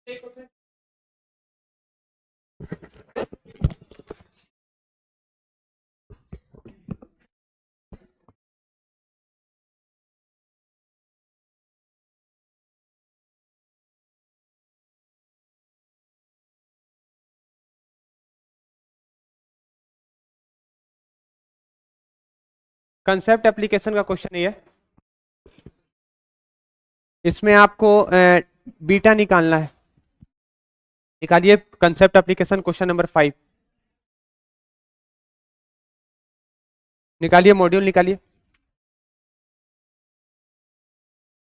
Concept application का question ये है। इसमें आपको बीटा निकालना है। निकालिए कंसेप्ट एप्लीकेशन क्वेश्चन नंबर 5। निकालिए मॉड्यूल निकालिए।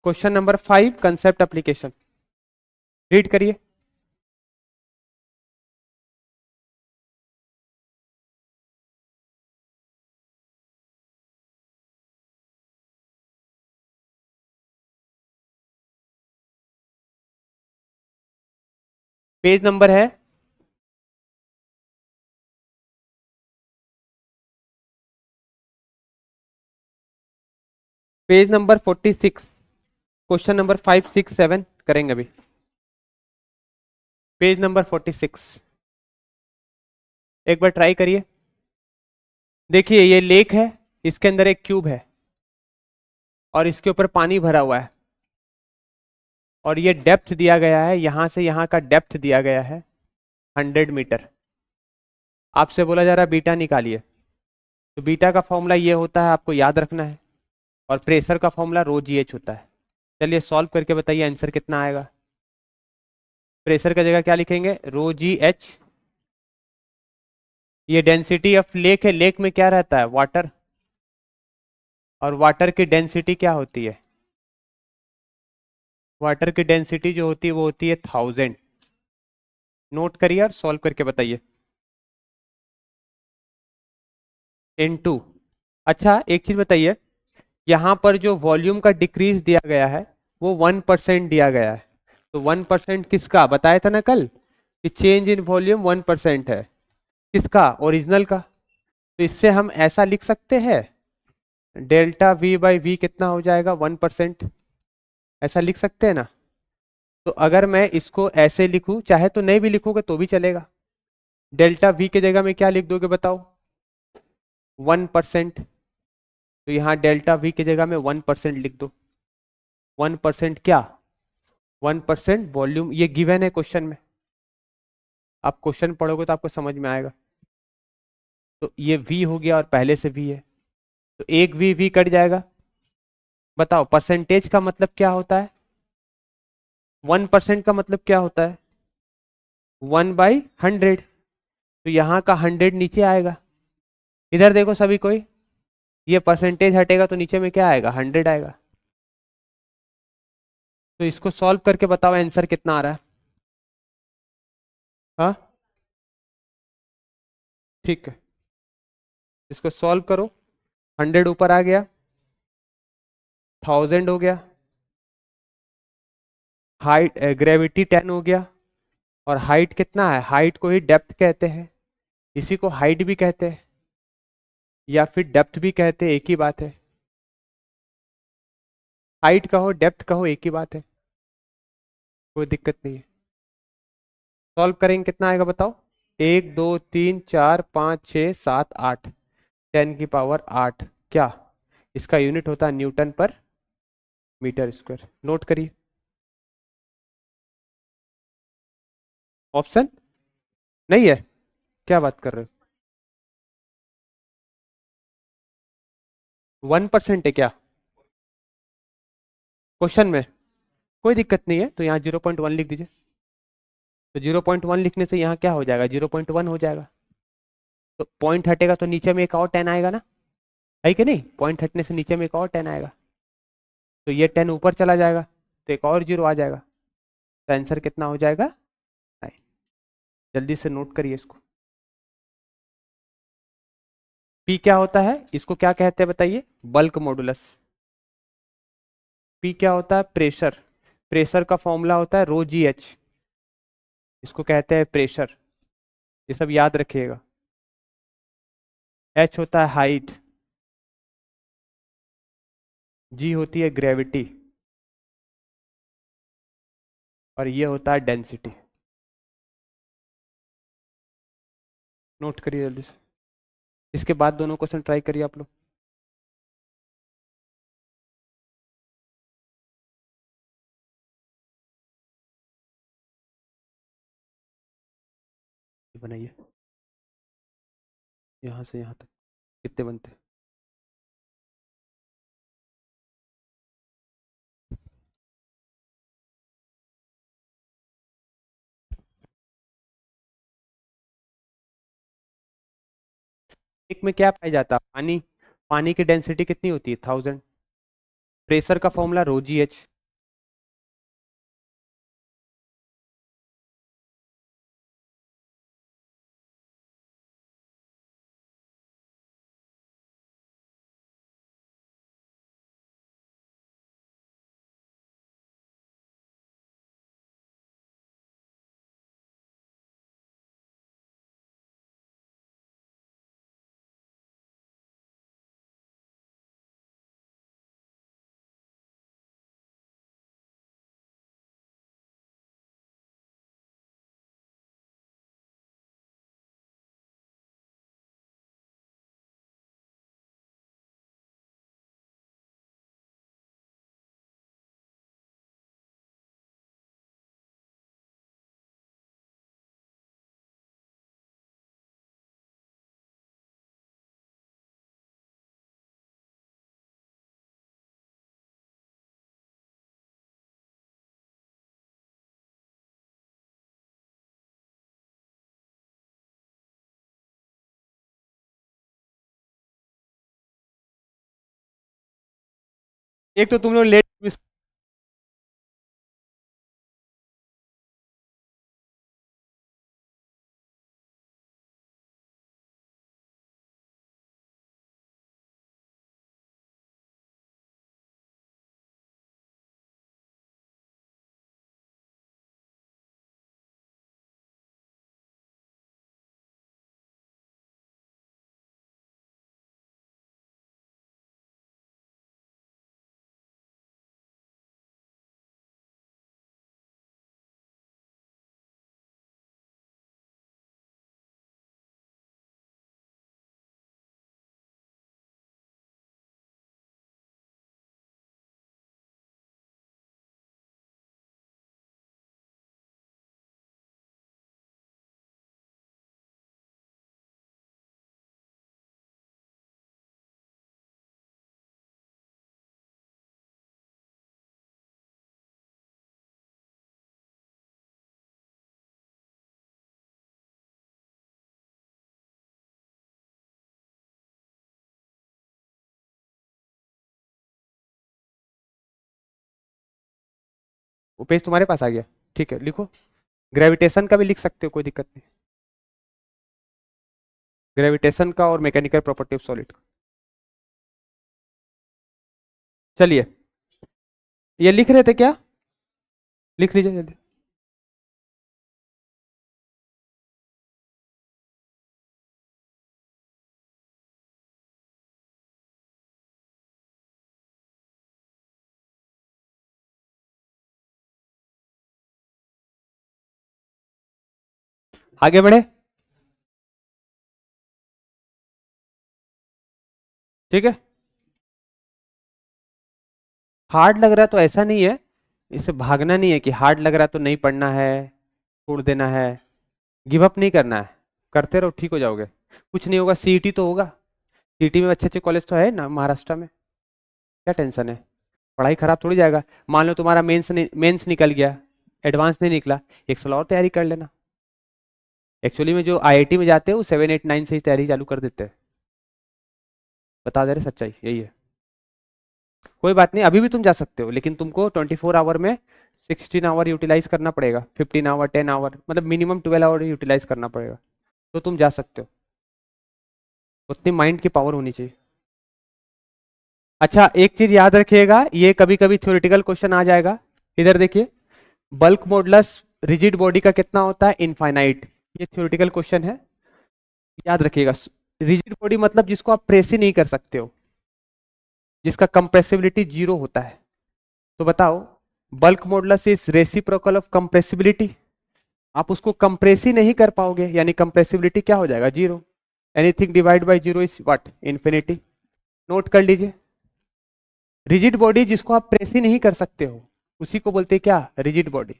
Question number 5 concept application. Read करिए। पेज नंबर है पेज नंबर 46। क्वेश्चन नंबर 5, 6, 7 करेंगे अभी। पेज नंबर 46 एक बार ट्राई करिए। देखिए ये लेक है, इसके अंदर एक क्यूब है और इसके ऊपर पानी भरा हुआ है और ये डेप्थ दिया गया है, यहां से यहां का डेप्थ दिया गया है 100 मीटर। आपसे बोला जा रहा है बीटा निकालिए। तो बीटा का फॉर्मूला ये होता है, आपको याद रखना है। और प्रेशर का फॉर्मूला रो जी एच होता है। चलिए सॉल्व करके बताइए आंसर कितना आएगा। प्रेशर का जगह क्या लिखेंगे? रो जी एच। ये डेंसिटी ऑफ लेक है, लेक में क्या रहता है? वाटर। और वाटर की डेंसिटी क्या होती है? वाटर की डेंसिटी जो होती है वो होती है 1000। नोट करिए और सॉल्व करके बताइए। इनटू। अच्छा एक चीज बताइए, यहां पर जो वॉल्यूम का डिक्रीज दिया गया है वो 1% दिया गया है। तो 1% किसका बताया था ना कल कि चेंज इन वॉल्यूम 1% है। किसका? ओरिजिनल का। तो इससे हम ऐसा लिख सकते हैं, डेल्टा वी बाई वी कितना हो जाएगा? 1%। ऐसा लिख सकते हैं ना? तो अगर मैं इसको ऐसे लिखूं, चाहे तो नहीं भी लिखोगे तो भी चलेगा। डेल्टा वी के जगह में क्या लिख दोगे बताओ? 1%। तो यहाँ डेल्टा वी की जगह में 1% लिख दो। 1% क्या? 1% वॉल्यूम, ये गिवन है क्वेश्चन में। आप क्वेश्चन पढ़ोगे तो आपको समझ में आएगा। तो ये v हो गया और पहले से v है, तो एक v कट जाएगा। बताओ परसेंटेज का मतलब क्या होता है? 1% का मतलब क्या होता है? 1/100। तो यहाँ का 100 नीचे आएगा। इधर देखो सभी कोई, ये परसेंटेज हटेगा तो नीचे में क्या आएगा? 100 आएगा। तो इसको सॉल्व करके बताओ आंसर कितना आ रहा है। हाँ ठीक है, इसको सॉल्व करो। 100 ऊपर आ गया, 1000 हो गया, हाइट ग्रेविटी 10 हो गया। और हाइट कितना है? हाइट को ही डेप्थ कहते हैं, इसी को हाइट भी कहते हैं या फिर डेप्थ भी कहते हैं, एक ही बात है। हाइट कहो डेप्थ कहो एक ही बात है, कोई दिक्कत नहीं है। सॉल्व करेंगे कितना आएगा बताओ? 1 2 3 4 5 6 7 8, 10 की पावर 8। क्या? इसका यूनिट होता है न्यूटन पर मीटर स्क्वायर। नोट करिए। ऑप्शन नहीं है? क्या बात कर रहे हो? 1% है क्या क्वेश्चन में? कोई दिक्कत नहीं है, तो यहाँ 0.1 लिख दीजिए। तो 0.1 लिखने से यहाँ क्या हो जाएगा? 0.1 हो जाएगा। तो पॉइंट हटेगा तो नीचे में एक और 10 आएगा ना, है कि नहीं? पॉइंट हटने से नीचे में एक और 10 आएगा, तो ये 10 ऊपर चला जाएगा तो एक और जीरो आ जाएगा। तो आंसर कितना हो जाएगा? 9। जल्दी से नोट करिए इसको। पी क्या होता है? इसको क्या कहते हैं बताइए? Bulk modulus. पी क्या होता है? प्रेशर। प्रेशर का फॉर्मूला होता है रो जी एच, इसको कहते हैं प्रेशर। ये सब याद रखिएगा। एच होता है हाइट, जी होती है ग्रेविटी, और ये होता है डेंसिटी। नोट करिए जल्दी से, इसके बाद दोनों क्वेश्चन ट्राई करिए आप लोग। बनाइए यहाँ से यहाँ तक कितने बनते हैं। एक में क्या पाया जाता है, पानी। पानी की डेंसिटी कितनी होती है, 1000। प्रेशर का फॉर्मूला रो जी एच। एक तो तुम लोग लेट मिस। वो पेज तुम्हारे पास आ गया, ठीक है लिखो। ग्रेविटेशन का भी लिख सकते हो, कोई दिक्कत नहीं। ग्रेविटेशन का और मैकेनिकल प्रॉपर्टी ऑफ सॉलिड का। चलिए, ये लिख रहे थे क्या, लिख लीजिए जल्दी। आगे बढ़े, ठीक है। हार्ड लग रहा है तो ऐसा नहीं है, इससे भागना नहीं है कि हार्ड लग रहा है तो नहीं पढ़ना है, छोड़ देना है। गिव अप नहीं करना है, करते रहो, ठीक हो जाओगे। कुछ नहीं होगा, सीईटी तो होगा। सीईटी में अच्छे अच्छे कॉलेज तो है ना महाराष्ट्र में, क्या टेंशन है। पढ़ाई खराब थोड़ी जाएगा। मान लो तुम्हारा मेंस निकल गया, एडवांस नहीं निकला, एक साल और तैयारी कर लेना। एक्चुअली में जो आईआईटी में जाते हैं वो 7 8 9 से ही तैयारी चालू कर देते हैं। बता दे रहे, सच्चाई यही है। कोई बात नहीं, अभी भी तुम जा सकते हो, लेकिन तुमको 24 आवर में 16 आवर यूटिलाइज करना पड़ेगा, 15 आवर 10 आवर, मतलब मिनिमम 12 आवर यूटिलाइज करना पड़ेगा। तो तुम जा सकते हो, उतनी माइंड की पावर होनी चाहिए। अच्छा, एक चीज याद रखिएगा, ये कभी कभी थ्योरेटिकल क्वेश्चन आ जाएगा। इधर देखिए, बल्क मॉडुलस रिजिड बॉडी का कितना होता है, इनफाइनाइट। ये थ्योरेटिकल क्वेश्चन है, याद रखिएगा। रिजिड बॉडी मतलब जिसको आप प्रेस ही नहीं कर सकते हो, जिसका कंप्रेसिबिलिटी 0 होता है। तो बताओ, bulk modulus is reciprocal of compressibility. आप उसको कंप्रेस ही नहीं कर पाओगे, यानी कंप्रेसिबिलिटी क्या हो जाएगा, zero. Anything divide by zero is what, infinity. Note कर लीजिए। रिजिड बॉडी जिसको आप प्रेस ही नहीं कर सकते हो, उसी को बोलते हैं क्या, रिजिड बॉडी।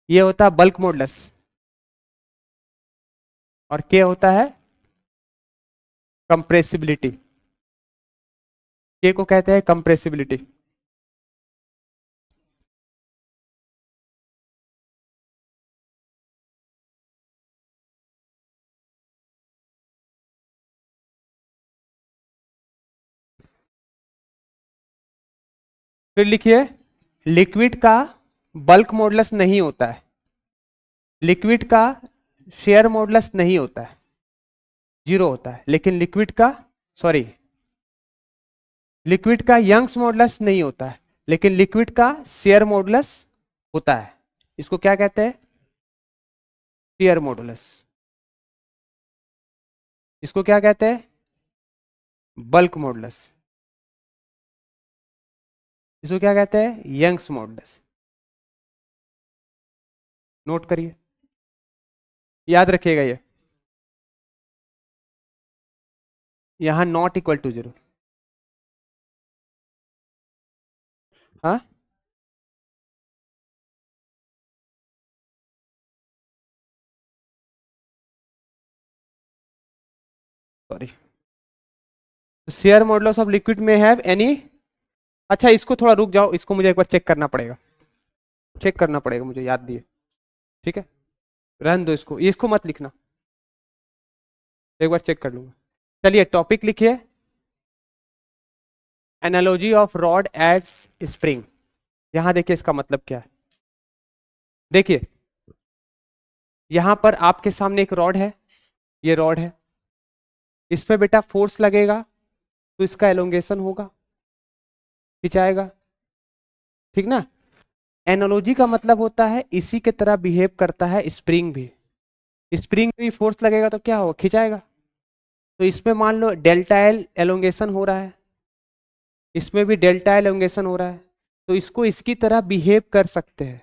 ये होता है बल्क मॉडुलस, और क्या होता है, कंप्रेसिबिलिटी। के को कहते हैं कंप्रेसिबिलिटी। फिर लिखिए, लिक्विड का बल्क मॉडुलस नहीं होता है, लिक्विड का शेयर मॉडुलस नहीं होता है, जीरो होता है। लेकिन लिक्विड का, सॉरी, लिक्विड का यंग्स मॉडुलस नहीं होता है, लेकिन लिक्विड का शेयर मॉडुलस होता है। इसको क्या कहते हैं, शेयर मॉडुलस। इसको क्या कहते हैं, बल्क मॉडुलस। इसको क्या कहते हैं, यंग्स मॉडुलस। नोट करिए, याद रखिएगा ये, यहां नॉट इक्वल टू जीरो। हाँ, sorry, share modulus of liquid में हैव एनी। अच्छा, इसको थोड़ा रुक जाओ, इसको मुझे एक बार चेक करना पड़ेगा, चेक करना पड़ेगा मुझे, याद दिए। ठीक है, रहने दो इसको, इसको मत लिखना, एक बार चेक कर लूंगा। चलिए टॉपिक लिखिए, एनालॉजी ऑफ रॉड एट्स स्प्रिंग। यहां देखिए इसका मतलब क्या है। देखिए, यहां पर आपके सामने एक रॉड है, ये रॉड है, इस पे बेटा फोर्स लगेगा तो इसका एलोंगेशन होगा, खिंचाएगा, ठीक ना। एनालॉजी का मतलब होता है इसी के तरह बिहेव करता है स्प्रिंग भी। स्प्रिंग भी फोर्स लगेगा तो क्या होगा, खिंचाएगा। तो इसमें मान लो डेल्टा एल एलोंगेशन हो रहा है, इसमें भी डेल्टा एलोंगेशन हो रहा है, तो इसको इसकी तरह बिहेव कर सकते हैं।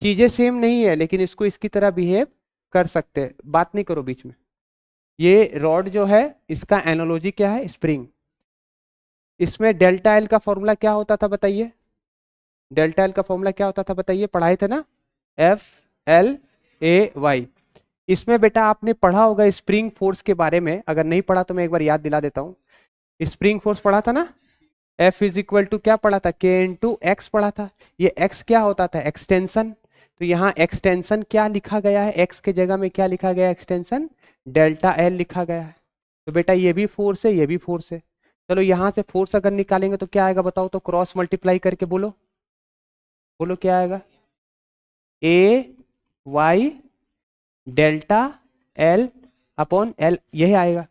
चीजें सेम नहीं है, लेकिन इसको इसकी तरह बिहेव कर सकते हैं। बात नहीं करो बीच में। ये रॉड जो है, इसका एनालॉजी क्या है, स्प्रिंग। इसमें डेल्टा एल का फॉर्मूला क्या होता था बताइए, डेल्टा एल का फॉर्मूला क्या होता था बताइए, पढ़ाए थे ना, एफ एल ए वाई। इसमें बेटा आपने पढ़ा होगा स्प्रिंग फोर्स के बारे में, अगर नहीं पढ़ा तो मैं एक बार याद दिला देता हूँ। स्प्रिंग फोर्स पढ़ा था ना, एफ इज इक्वल टू क्या पढ़ा था, के इंटू एक्स पढ़ा था। ये एक्स क्या होता था, एक्सटेंशन। तो यहाँ एक्सटेंशन क्या लिखा गया है, एक्स के जगह में क्या लिखा गया है, एक्सटेंशन डेल्टा एल लिखा गया है। तो बेटा ये भी फोर्स है, ये भी फोर्स है। चलो यहाँ से फोर्स अगर निकालेंगे तो क्या आएगा बताओ, तो क्रॉस मल्टीप्लाई करके बोलो, बोलो क्या आएगा, A Y delta L upon L, यही आएगा।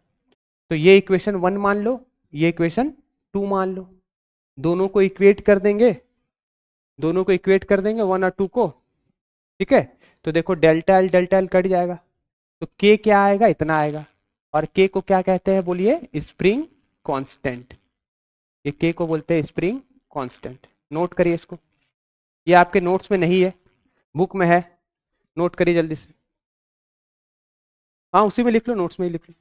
तो ये इक्वेशन वन मान लो, ये इक्वेशन टू मान लो, दोनों को इक्वेट कर देंगे, दोनों को इक्वेट कर देंगे, वन और टू को। ठीक है, तो देखो डेल्टा एल कट जाएगा, तो के क्या आएगा, इतना आएगा। और के को क्या कहते हैं बोलिए, स्प्रिंग कांस्टेंट। ये के को बोलते हैं स्प्रिंग कांस्टेंट। नोट करिए इसको, ये आपके नोट्स में नहीं है, बुक में है, नोट करिए जल्दी से। हाँ उसी में लिख लो, नोट्स में ही लिख लो,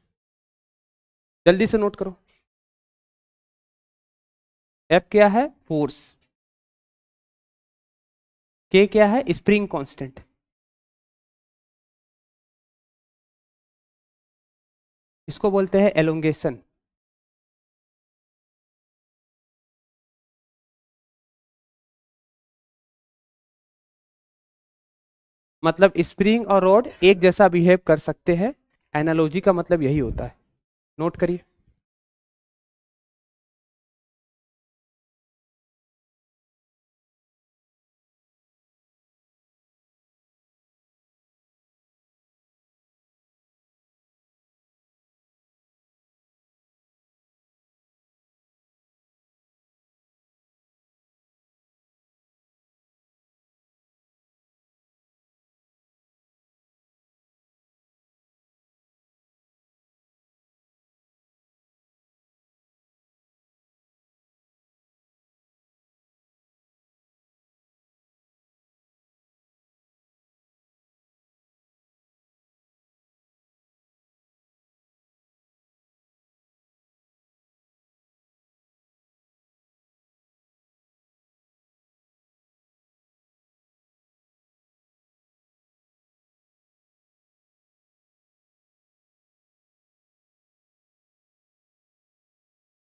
जल्दी से नोट करो। एफ क्या है, फोर्स। के क्या है, स्प्रिंग कांस्टेंट। इसको बोलते हैं एलोंगेशन। मतलब स्प्रिंग और रॉड एक जैसा बिहेव कर सकते हैं, एनालॉजी का मतलब यही होता है। नोट करिए।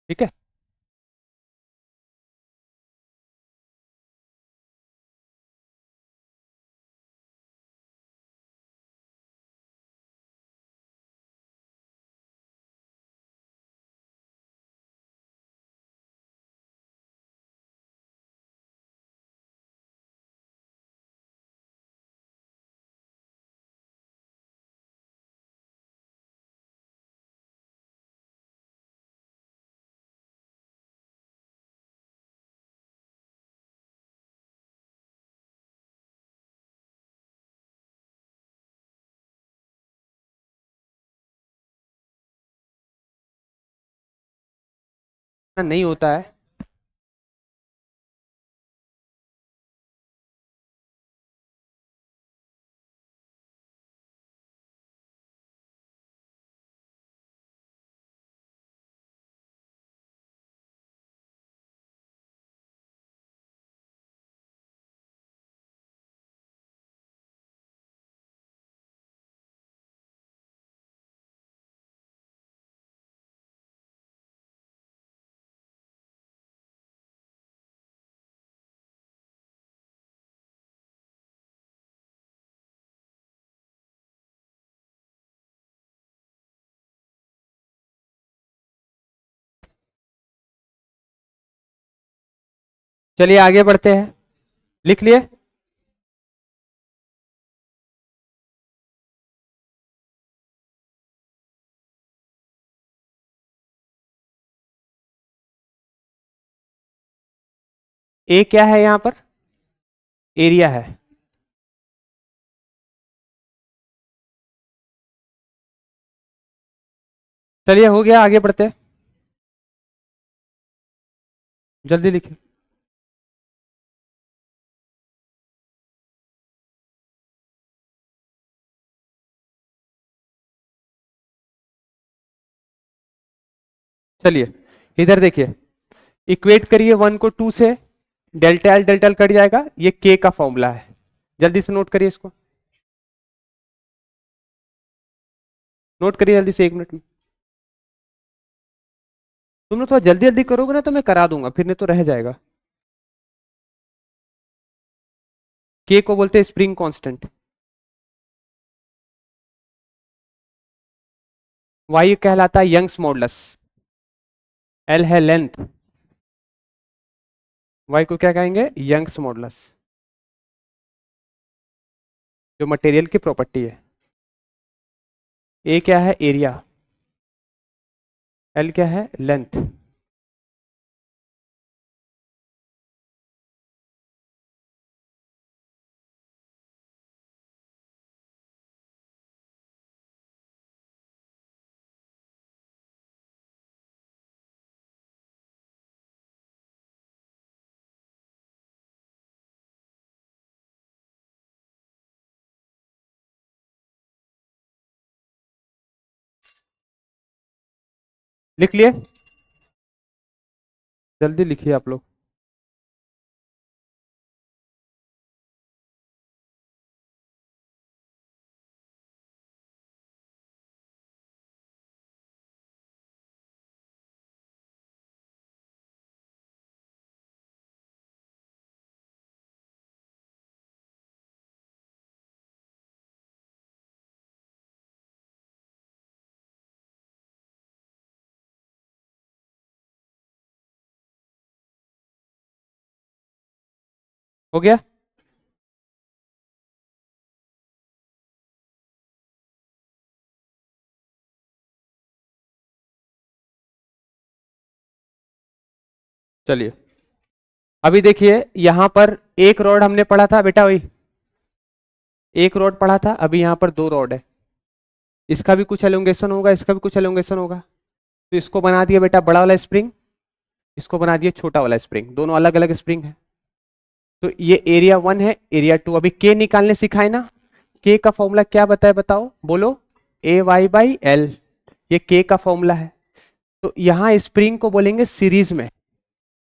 ठीक है। नहीं होता है। चलिए आगे बढ़ते हैं। लिख लिए। ए क्या है यहां पर? एरिया है। चलिए हो गया, आगे बढ़ते हैं। जल्दी लिखिए। चलिए इधर देखिए, इक्वेट करिए 1 को 2 से, डेल्टा एल कट जाएगा, ये के का फॉर्मूला है। जल्दी से नोट करिए इसको, नोट करिए जल्दी से, 1 मिनट में। तुम लोग थोड़ा जल्दी जल्दी करोगे ना तो मैं करा दूंगा, फिर नहीं तो रह जाएगा। के को बोलते हैं स्प्रिंग कांस्टेंट। वाई कहलाता है यंग्स मॉडुलस। एल है लेंथ, वाई को क्या कहेंगे? यंग्स मॉडुलस, जो मटेरियल की प्रॉपर्टी है। ए क्या है? एरिया। एल क्या है? लेंथ। लिख लिए? जल्दी लिखिए आप लोग। हो गया? चलिए अभी देखिए, यहां पर एक रॉड हमने पढ़ा था बेटा, वही एक रॉड पढ़ा था, अभी यहां पर 2 रॉड है। इसका भी कुछ एलोंगेशन होगा, इसका भी कुछ एलोंगेशन होगा। तो इसको बना दिया बेटा बड़ा वाला स्प्रिंग, इसको बना दिया छोटा वाला स्प्रिंग, दोनों अलग अलग स्प्रिंग है। तो ये एरिया 1 है, एरिया 2। अभी के निकालने सिखाए ना, के का फॉर्मूला क्या बताए बताओ, बोलो। ए वाई बाई एल, ये के का फॉर्मूला है। तो यहां स्प्रिंग को बोलेंगे सीरीज में।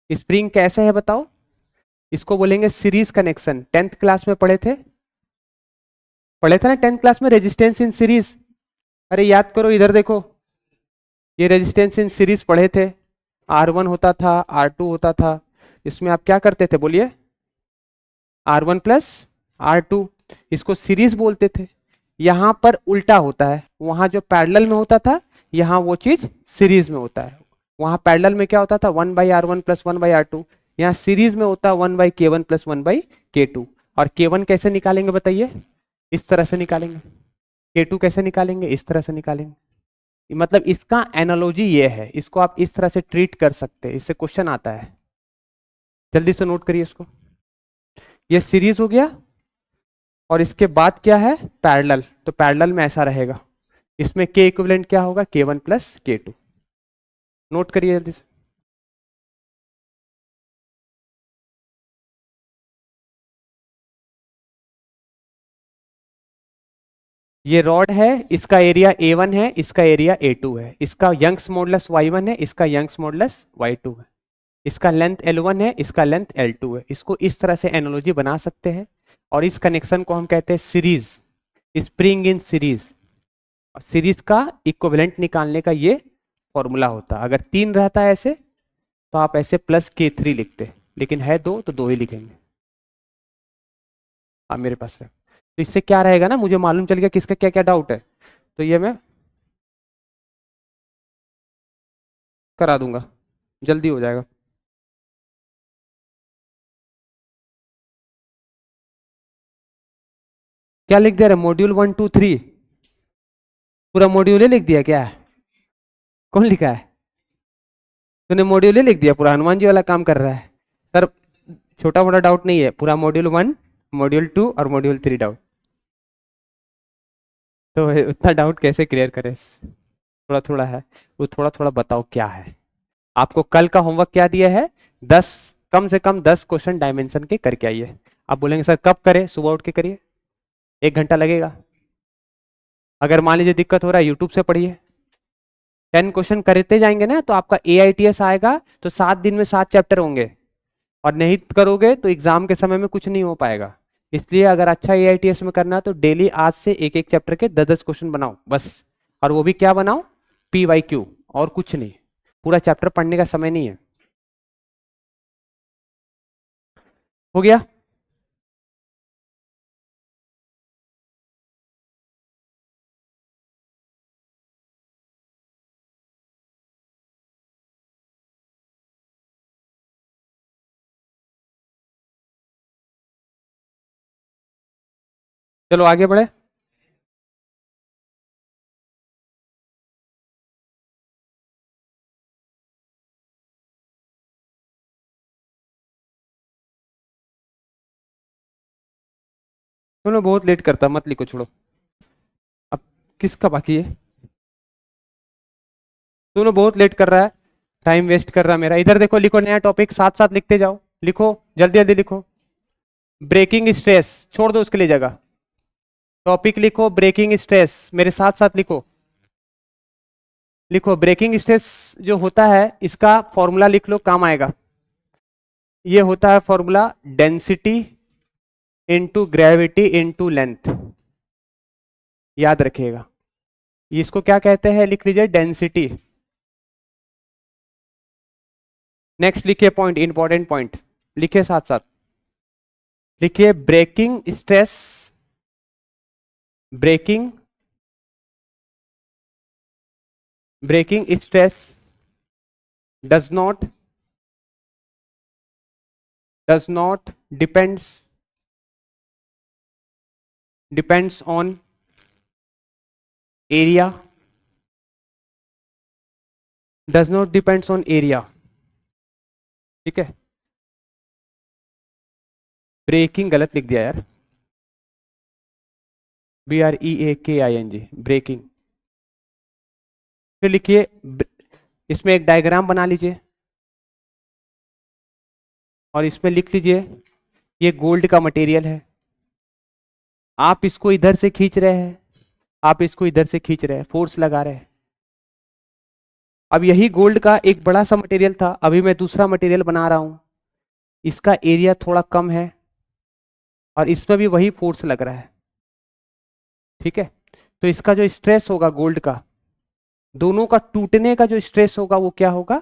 स्प्रिंग कैसे है बताओ? इसको बोलेंगे सीरीज कनेक्शन। 10th क्लास में पढ़े थे, पढ़े थे ना 10th क्लास में, रेजिस्टेंस इन सीरीज। अरे याद करो, इधर देखो, ये रेजिस्टेंस इन सीरीज पढ़े थे। R1 होता था, R2 होता था, इसमें आप क्या करते थे बोलिए, R1 प्लस R2, इसको सीरीज बोलते थे। यहां पर उल्टा होता है, वहां जो पैरेलल में होता था यहाँ वो चीज सीरीज में होता है। वहां पैरेलल में क्या होता था, 1/R1 प्लस 1/R2, यहाँ सीरीज में होता है 1/K1 प्लस 1/K2। और K1 कैसे निकालेंगे बताइए, इस तरह से निकालेंगे। K2 कैसे निकालेंगे, इस तरह से निकालेंगे। मतलब इसका एनालॉजी ये है, इसको आप इस तरह से ट्रीट कर सकते हैं, इससे क्वेश्चन आता है। जल्दी से नोट करिए इसको। ये सीरीज हो गया और इसके बाद क्या है, पैरेलल। तो पैरेलल में ऐसा रहेगा, इसमें के इक्विवेलेंट क्या होगा, K1 प्लस K2। नोट करिए जल्दी से। ये रॉड है, इसका एरिया A1 है, इसका एरिया A2 है, इसका यंग्स मॉडुलस Y1 है, इसका यंग्स मॉडुलस Y2 है, इसका लेंथ L1 है, इसका लेंथ L2 है। इसको इस तरह से एनालॉजी बना सकते हैं और इस कनेक्शन को हम कहते हैं सीरीज, स्प्रिंग इन सीरीज। और सीरीज का इक्विवेलेंट निकालने का ये फॉर्मूला होता है। अगर 3 रहता है ऐसे तो आप ऐसे प्लस K3 लिखते, लेकिन है 2 तो 2 ही लिखेंगे। आप मेरे पास है, तो इससे क्या रहेगा ना, मुझे मालूम चल गया किसका क्या क्या डाउट है, तो ये मैं करा दूंगा, जल्दी हो जाएगा। क्या लिख दे रहे, मॉड्यूल 1 2 3, पूरा मॉड्यूल ही लिख दिया क्या, कौन लिखा है, तूने मॉड्यूल ही लिख दिया पूरा, हनुमान जी वाला काम कर रहा है सर। छोटा मोटा डाउट नहीं है, पूरा मॉड्यूल 1 मॉड्यूल 2 और मॉड्यूल 3 डाउट। तो उतना डाउट कैसे क्लियर करे, थोड़ा थोड़ा है वो, थोड़ा थोड़ा बताओ क्या है। आपको कल का होमवर्क क्या दिया है, 10, कम से कम 10 क्वेश्चन डायमेंशन के करके आइए। आप बोलेंगे सर कब करें, सुबह उठ के करिए, 1 घंटा लगेगा। अगर मान लीजिए दिक्कत हो रहा है, यूट्यूब से पढ़िए। 10 क्वेश्चन करते जाएंगे ना तो आपका AITS आएगा, तो 7 दिन में 7 चैप्टर होंगे। और नहीं करोगे तो एग्जाम के समय में कुछ नहीं हो पाएगा। इसलिए अगर अच्छा AITS में करना है तो डेली आज से एक एक चैप्टर के 10-10 क्वेश्चन बनाओ बस। और वो भी क्या बनाओ, PYQ, और कुछ नहीं। पूरा चैप्टर पढ़ने का समय नहीं है। हो गया। चलो आगे बढ़े। सुनो बहुत लेट करता, मत लिखो, छोड़ो। अब किसका बाकी है, सुनो बहुत लेट कर रहा है, टाइम वेस्ट कर रहा है मेरा। इधर देखो, लिखो नया टॉपिक, साथ साथ लिखते जाओ, लिखो जल्दी जल्दी लिखो। ब्रेकिंग स्ट्रेस, छोड़ दो उसके लिए जगह। टॉपिक लिखो ब्रेकिंग स्ट्रेस, मेरे साथ साथ लिखो। लिखो ब्रेकिंग स्ट्रेस जो होता है इसका फॉर्मूला लिख लो, काम आएगा। ये होता है formula, density into gravity into length. याद रखिएगा, इसको क्या कहते हैं, लिख लीजिए डेंसिटी। नेक्स्ट लिखिए पॉइंट, इंपॉर्टेंट पॉइंट लिखिए साथ साथ। लिखिए breaking stress, breaking breaking stress does not depends on area, does not depends on area। ठीक है, ब्रेकिंग गलत लिख दिया यार, BREAKING, ब्रेकिंग। फिर लिखिए, इसमें एक डायग्राम बना लीजिए और इसमें लिख लीजिए ये गोल्ड का मटेरियल है, आप इसको इधर से खींच रहे हैं, आप इसको इधर से खींच रहे हैं, फोर्स लगा रहे हैं। अब यही गोल्ड का एक बड़ा सा मटेरियल था, अभी मैं दूसरा मटेरियल बना रहा हूं, इसका एरिया थोड़ा कम है और इसमें भी वही फोर्स लग रहा है। ठीक है, तो इसका जो स्ट्रेस होगा गोल्ड का, दोनों का टूटने का जो स्ट्रेस होगा वो क्या होगा,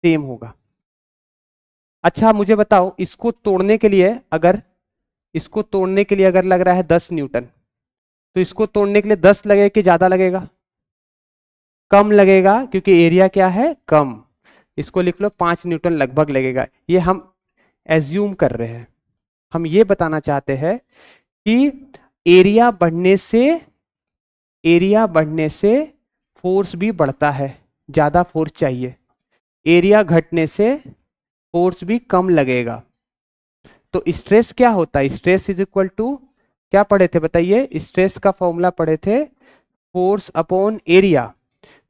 सेम होगा। अच्छा मुझे बताओ, इसको तोड़ने के लिए अगर लग रहा है 10 न्यूटन, तो इसको तोड़ने के लिए 10 लगेगा कि ज्यादा लगेगा? कम लगेगा, क्योंकि एरिया क्या है, कम। इसको लिख लो 5 न्यूटन लगभग लगेगा। ये हम एज्यूम कर रहे हैं, हम ये बताना चाहते हैं कि एरिया बढ़ने से फोर्स भी बढ़ता है, ज्यादा फोर्स चाहिए। एरिया घटने से फोर्स भी कम लगेगा। तो स्ट्रेस क्या होता है? स्ट्रेस इज इक्वल टू, क्या पढ़े थे बताइए? स्ट्रेस का फॉर्मूला पढ़े थे, फोर्स अपॉन एरिया।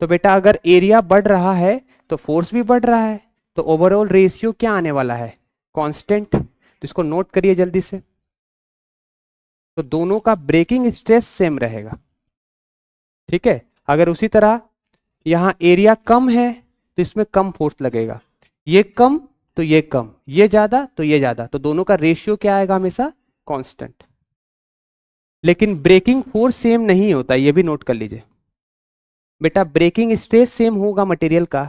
तो बेटा अगर एरिया बढ़ रहा है तो फोर्स भी बढ़ रहा है, तो ओवरऑल रेशियो क्या आने वाला है? कांस्टेंट। तो इसको नोट करिए जल्दी से। तो दोनों का ब्रेकिंग स्ट्रेस सेम रहेगा, ठीक है। अगर उसी तरह यहां एरिया कम है तो इसमें कम फोर्स लगेगा, ये कम तो ये कम, ये ज्यादा तो ये ज्यादा, तो दोनों का रेशियो क्या आएगा? हमेशा कांस्टेंट। लेकिन ब्रेकिंग फोर्स सेम नहीं होता, ये भी नोट कर लीजिए बेटा। ब्रेकिंग स्ट्रेस सेम होगा मटेरियल का।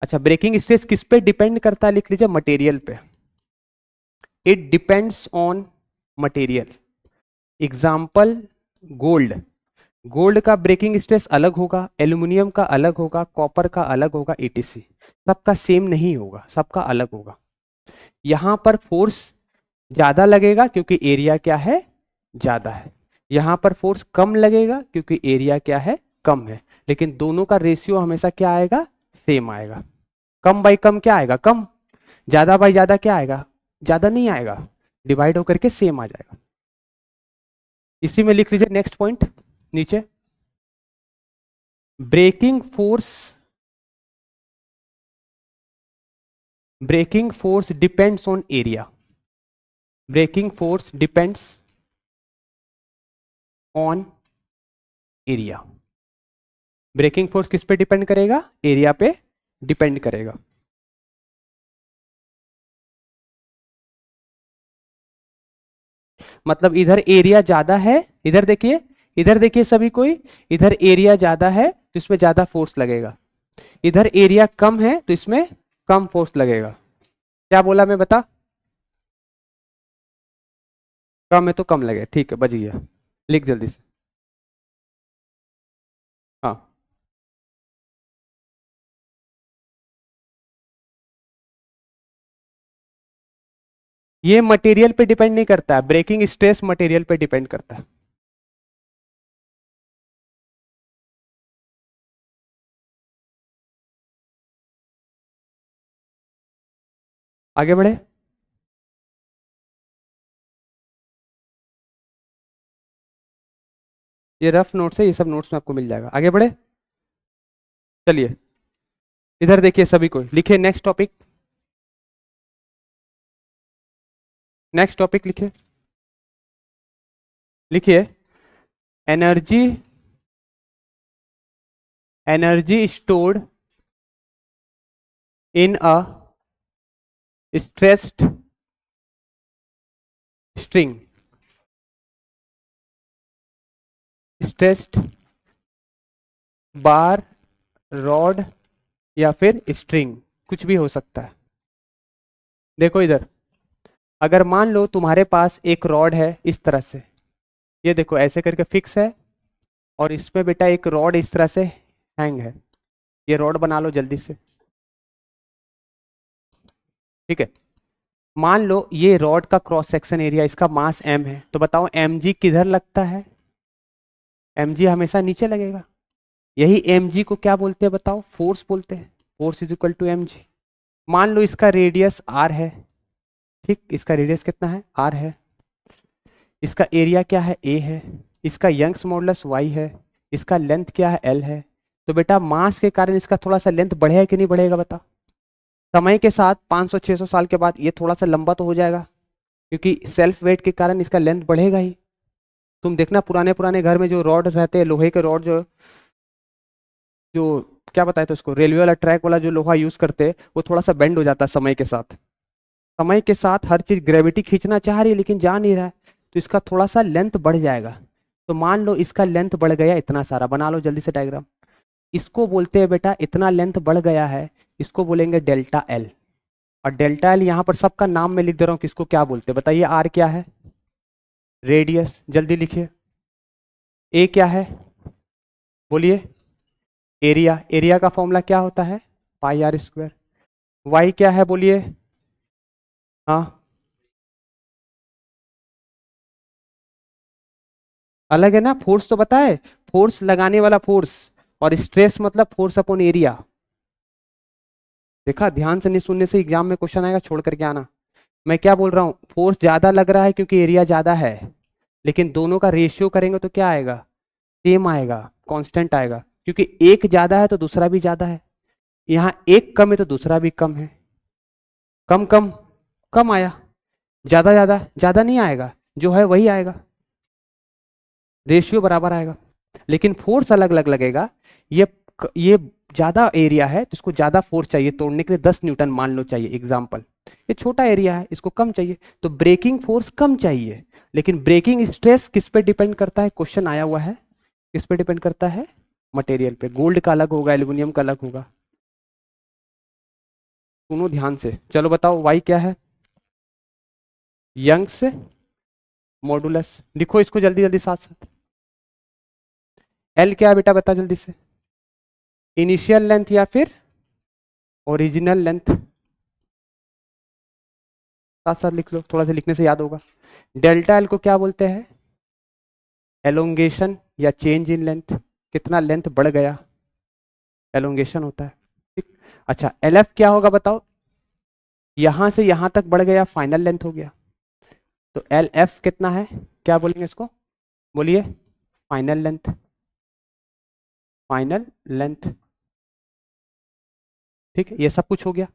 अच्छा, ब्रेकिंग स्ट्रेस किस पे डिपेंड करता है? लिख लीजिए मटेरियल पे। It depends on material. Example gold. Gold का ब्रेकिंग स्ट्रेस अलग होगा, एल्यूमिनियम का अलग होगा, कॉपर का अलग होगा, ईटीसी। सबका सेम नहीं होगा, सबका अलग होगा। यहां पर फोर्स ज्यादा लगेगा क्योंकि एरिया क्या है, ज्यादा है। यहां पर फोर्स कम लगेगा क्योंकि एरिया क्या है, कम है। लेकिन दोनों का रेशियो हमेशा क्या आएगा? सेम आएगा। कम बाई कम क्या आएगा? कम। ज्यादा बाई ज्यादा क्या आएगा? ज्यादा नहीं आएगा, डिवाइड होकर के सेम आ जाएगा। इसी में लिख लीजिए नेक्स्ट पॉइंट नीचे, breaking force depends on area. Breaking force depends on area. Breaking force किस पे डिपेंड करेगा? एरिया पे डिपेंड करेगा। मतलब इधर एरिया ज्यादा है, इधर देखिए सभी कोई, इधर एरिया ज्यादा है तो इसमें ज्यादा फोर्स लगेगा। इधर एरिया कम है तो इसमें कम फोर्स लगेगा। क्या बोला मैं, बता? कम है तो कम लगे, ठीक है, बच गया। लिख जल्दी से। हाँ, ये मटेरियल पे डिपेंड नहीं करता है, ब्रेकिंग स्ट्रेस मटेरियल पे डिपेंड करता है। आगे बढ़े। ये रफ नोट्स है, ये सब नोट्स में आपको मिल जाएगा। आगे बढ़े, चलिए इधर देखिए सभी को, लिखिए नेक्स्ट टॉपिक। नेक्स्ट टॉपिक लिखिए, लिखिए energy stored in a stressed string. Stressed bar, rod या फिर स्ट्रिंग, कुछ भी हो सकता है। देखो इधर, अगर मान लो तुम्हारे पास एक रॉड है इस तरह से, ये देखो ऐसे करके फिक्स है, और इसमें बेटा एक रॉड इस तरह से हैंग है। ये रॉड बना लो जल्दी से, ठीक है। मान लो ये रॉड का क्रॉस सेक्शन एरिया, इसका मास m है, तो बताओ mg किधर लगता है? mg हमेशा नीचे लगेगा। यही mg को क्या बोलते हैं बताओ? फोर्स बोलते हैं। Force is equal to mg। मान लो इसका रेडियस r है, ठीक, इसका रेडियस कितना है? r है। इसका एरिया क्या है? a है। इसका यंग्स मॉडुलस y है। इसका लेंथ क्या है? l है। तो बेटा मास के कारण इसका थोड़ा सा लेंथ बढ़ेगा कि नहीं बढ़ेगा, बता? समय के साथ 500-600 साल के बाद ये थोड़ा सा लंबा तो हो जाएगा, क्योंकि सेल्फ वेट के कारण इसका लेंथ बढ़ेगा ही। तुम देखना पुराने पुराने घर में जो रॉड रहते हैं, लोहे के रॉड, जो जो क्या बताए थे उसको, रेलवे वाला ट्रैक वाला जो लोहा यूज करते हैं, वो थोड़ा सा बेंड हो जाता है समय के साथ। समय के साथ हर चीज ग्रेविटी खींचना चाह रही है लेकिन जा नहीं रहा है, तो इसका थोड़ा सा लेंथ बढ़ जाएगा। तो मान लो इसका लेंथ बढ़ गया इतना सारा, बना लो जल्दी से डायग्राम। इसको बोलते हैं बेटा, इतना लेंथ बढ़ गया है, इसको बोलेंगे डेल्टा एल। और डेल्टा एल यहां पर सबका नाम मैं लिख दे रहा हूं, किसको क्या बोलते हैं बताइए। आर क्या है? रेडियस, जल्दी लिखिए। ए क्या है? बोलिए। एरिया, एरिया का फॉर्मूला क्या होता है? पाई आर स्क्वायर। वाई क्या है बोलिए? हाँ, अलग है ना, फोर्स तो बताए, फोर्स लगाने वाला फोर्स, और स्ट्रेस मतलब फोर्स अपॉन एरिया। देखा, ध्यान से नहीं सुनने से एग्जाम में क्वेश्चन आएगा, छोड़ करके आना। मैं क्या बोल रहा हूँ, फोर्स ज्यादा लग रहा है क्योंकि एरिया ज्यादा है, लेकिन दोनों का रेशियो करेंगे तो क्या आएगा? सेम आएगा, कांस्टेंट आएगा, क्योंकि एक ज्यादा है तो दूसरा भी ज्यादा है। यहाँ एक कम है तो दूसरा भी कम है। कम कम कम आया, ज्यादा ज्यादा ज्यादा नहीं आएगा, जो है वही आएगा, रेशियो बराबर आएगा। लेकिन फोर्स अलग अलग लगेगा। ये ज्यादा एरिया है तो इसको ज्यादा फोर्स चाहिए तोड़ने के लिए, 10 न्यूटन मान लो चाहिए एग्जाम्पल। ये छोटा एरिया है, इसको कम चाहिए, तो ब्रेकिंग फोर्स कम चाहिए। लेकिन ब्रेकिंग स्ट्रेस किस पे डिपेंड करता है? क्वेश्चन आया हुआ है, किस पे डिपेंड करता है? मटेरियल पे। गोल्ड का अलग होगा, एल्यूमिनियम का अलग होगा। सुनो ध्यान से, चलो बताओ वाई क्या है? Young's modulus. लिखो इसको जल्दी जल्दी साथ साथ। एल क्या है बेटा, बता जल्दी से। इनिशियल लेंथ या फिर ओरिजिनल लेंथ? साथ साथ लिख लो, थोड़ा सा लिखने से याद होगा। डेल्टा एल को क्या बोलते हैं? एलोंगेशन या चेंज इन लेंथ, कितना लेंथ बढ़ गया, एलोंगेशन होता है। ठीक। अच्छा, एल एफ क्या होगा बताओ? यहां से यहां तक बढ़ गया, फाइनल लेंथ हो गया। तो एल एफ कितना है, क्या बोलेंगे इसको? बोलिए। Final length, final length. ठीक है, ये सब कुछ हो गया।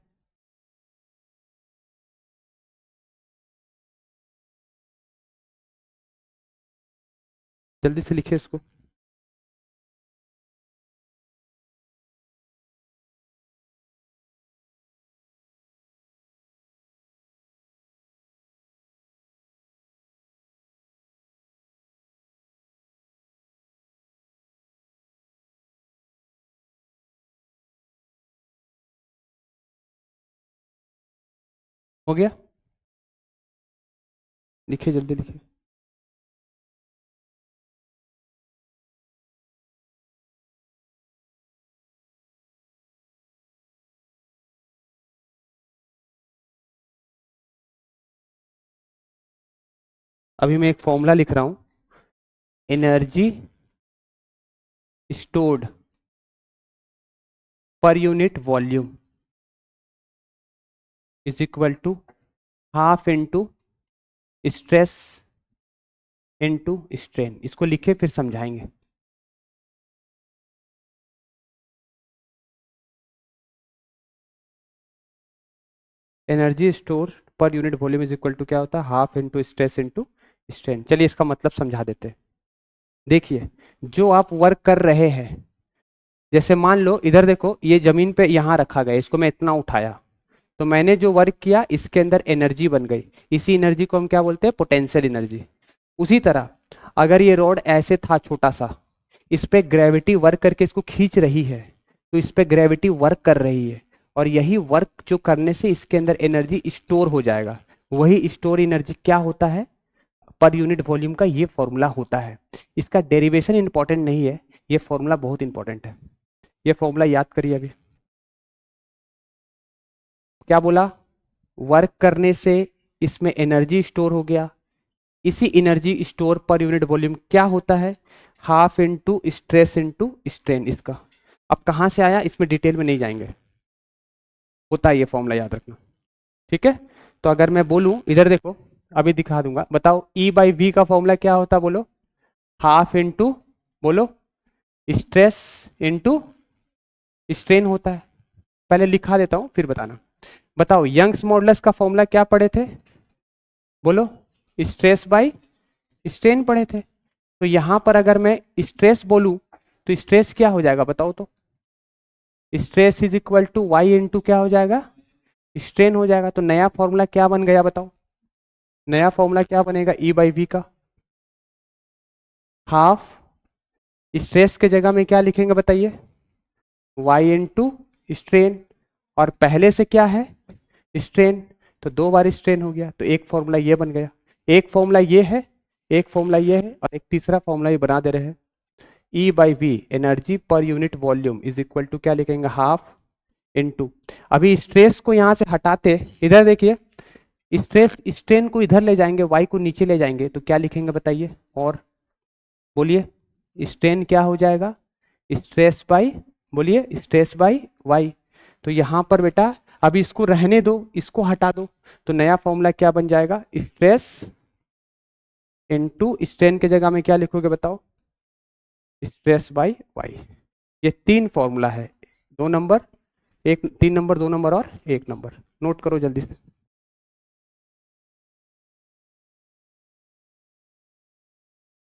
जल्दी से लिखिए इसको। हो गया, लिखिए जल्दी लिखिए। अभी मैं एक फॉर्मूला लिख रहा हूं, energy stored per unit volume is equal to half into stress into strain. इसको लिखे फिर समझाएंगे। Energy store per unit volume is equal to क्या होता है? Half into stress into strain. चलिए इसका मतलब समझा देते हैं। देखिए, जो आप वर्क कर रहे हैं, जैसे मान लो इधर देखो, ये जमीन पे यहां रखा गया, इसको मैं इतना उठाया, तो मैंने जो वर्क किया इसके अंदर एनर्जी बन गई। इसी एनर्जी को हम क्या बोलते हैं? Potential energy. उसी तरह अगर ये रॉड ऐसे था छोटा सा, इस पे ग्रेविटी वर्क करके इसको खींच रही है, तो इस पे ग्रेविटी वर्क कर रही है, और यही वर्क जो करने से इसके अंदर एनर्जी स्टोर हो जाएगा। वही स्टोर एनर्जी क्या होता है? पर यूनिट वॉल्यूम का ये फॉर्मूला होता है। इसका डेरिवेशन इंपॉर्टेंट नहीं है, ये फॉर्मूला बहुत इंपॉर्टेंट है। ये फॉर्मूला याद करिए अभी। क्या बोला? वर्क करने से इसमें एनर्जी स्टोर हो गया, इसी energy store per unit volume क्या होता है? Half into stress into strain. इसका अब कहां से आया, इसमें डिटेल में नहीं जाएंगे, होता है ये फॉर्मूला, याद रखना। ठीक है, तो अगर मैं बोलूं, इधर देखो, अभी दिखा दूंगा, बताओ ई बाई वी का फॉर्मूला क्या होता है? बोलो। हाफ इंटू, बोलो, स्ट्रेस इंटू स्ट्रेन होता है। पहले लिखा देता हूं फिर बताना। बताओ, यंग्स मॉडुलस का फॉर्मूला क्या पढ़े थे? बोलो। स्ट्रेस बाई स्ट्रेन पढ़े थे। तो यहां पर अगर मैं स्ट्रेस बोलूं तो स्ट्रेस क्या हो जाएगा बताओ तो? Stress is equal to Y into क्या हो जाएगा? स्ट्रेन हो जाएगा। तो नया फॉर्मूला क्या बन गया बताओ? नया फॉर्मूला क्या बनेगा ई बाई वी का? हाफ, स्ट्रेस के जगह में क्या लिखेंगे बताइए? वाई इंटू स्ट्रेन, और पहले से क्या है स्ट्रेन, तो दो बार स्ट्रेन हो गया, तो एक फॉर्मूला ये बन गया, एक फॉर्मूला ये है, एक फॉर्मूला ये है, और एक तीसरा फॉर्मूला ये बना दे रहे हैं। E by V energy per unit volume is equal to क्या लिखेंगे, हाफ इनटू, अभी स्ट्रेस को यहां से हटाते, इधर देखिए स्ट्रेस स्ट्रेन को इधर ले जाएंगे, वाई को नीचे ले जाएंगे, तो क्या लिखेंगे बताइए, और बोलिए स्ट्रेन क्या हो जाएगा, स्ट्रेस बाई, बोलिए स्ट्रेस बाई वाई। तो यहां पर बेटा अभी इसको रहने दो, इसको हटा दो, तो नया फॉर्मूला क्या बन जाएगा, स्ट्रेस इनटू स्ट्रेन के जगह में क्या लिखोगे बताओ, स्ट्रेस बाई वाई। ये तीन फॉर्मूला है, दो नंबर, एक, तीन नंबर, दो नंबर और एक नंबर, नोट करो जल्दी से।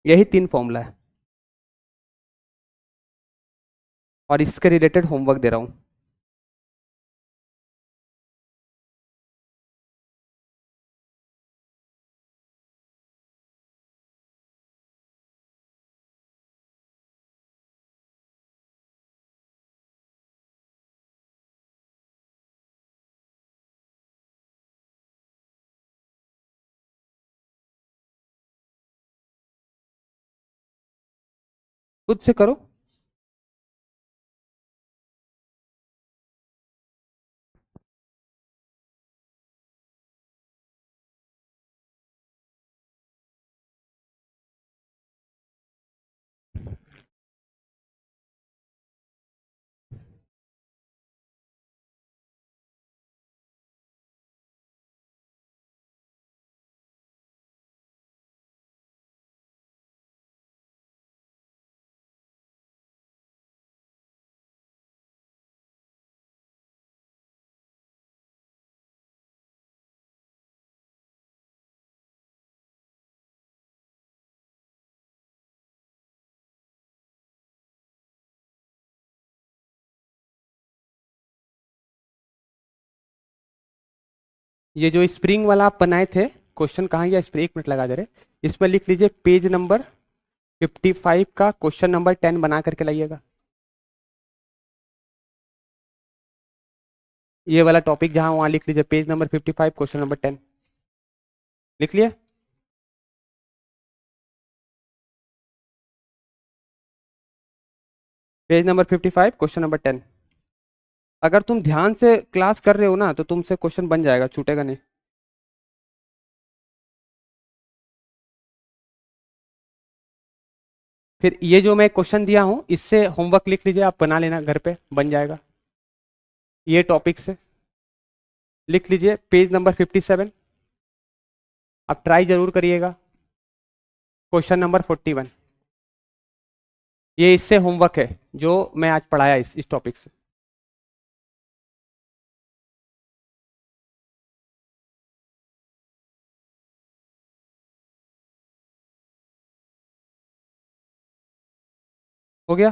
यही तीन फॉर्मूला है, और इसके रिलेटेड होमवर्क दे रहा हूं। खुद से करो। ये जो स्प्रिंग वाला आप बनाए थे, क्वेश्चन कहाँ गया, इस पर 1 मिनट लगा दे रहे, इसमें लिख लीजिए पेज नंबर 55 का क्वेश्चन नंबर 10 बना करके लाइएगा। ये वाला टॉपिक जहां वहां लिख लीजिए, पेज नंबर 55 क्वेश्चन नंबर 10, लिख लिया। Page number 55 question number 10। अगर तुम ध्यान से क्लास कर रहे हो ना, तो तुमसे क्वेश्चन बन जाएगा, छूटेगा नहीं। फिर ये जो मैं क्वेश्चन दिया हूं, इससे होमवर्क लिख लीजिए, आप बना लेना घर पे, बन जाएगा। ये टॉपिक से लिख लीजिए पेज नंबर 57, आप ट्राई जरूर करिएगा। क्वेश्चन नंबर 41, ये इससे होमवर्क है जो मैं आज पढ़ाया इस टॉपिक से। हो गया।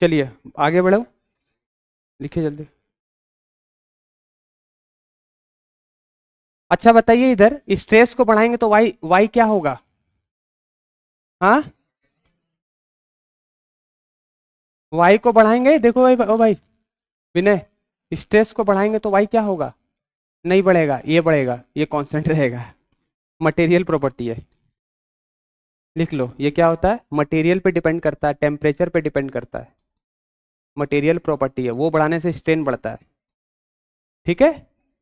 चलिए आगे बढ़ो, लिखिए जल्दी। अच्छा बताइए, इधर स्ट्रेस को बढ़ाएंगे तो वाई वाई क्या होगा, हाँ वाई को बढ़ाएंगे, देखो भाई, ओ भाई विनय, स्ट्रेस को बढ़ाएंगे तो वाई क्या होगा, नहीं बढ़ेगा, ये बढ़ेगा, ये कांस्टेंट रहेगा, मटेरियल प्रॉपर्टी है। लिख लो, ये क्या होता है, मटेरियल पे डिपेंड करता है, टेम्परेचर पे डिपेंड करता है, मटेरियल प्रॉपर्टी है, वो बढ़ाने से स्ट्रेन बढ़ता है। ठीक है,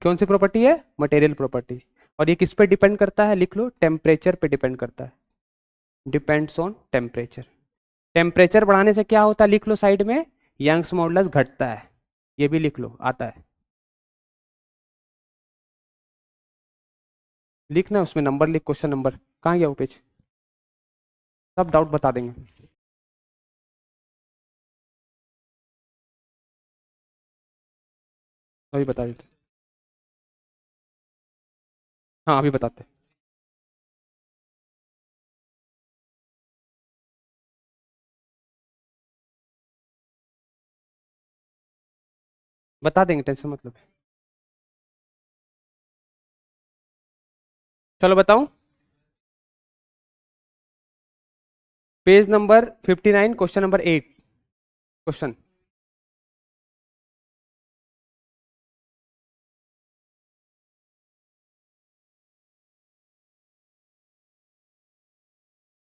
कौन सी प्रॉपर्टी है, मटेरियल प्रॉपर्टी। और ये किस पे डिपेंड करता है, लिख लो टेम्परेचर पे डिपेंड करता है, डिपेंड्स ऑन टेम्परेचर। टेम्परेचर बढ़ाने से क्या होता है, लिख लो साइड में, यंग्स मॉडुलस घटता है, ये भी लिख लो, आता है, लिखना उसमें नंबर लिख, क्वेश्चन नंबर कहाँ गया वो पेज, सब डाउट बता देंगे। अभी बता देते, हाँ अभी बताते, बता देंगे, टेंशन मतलब। चलो बताऊं, page number 59, question number 8। Question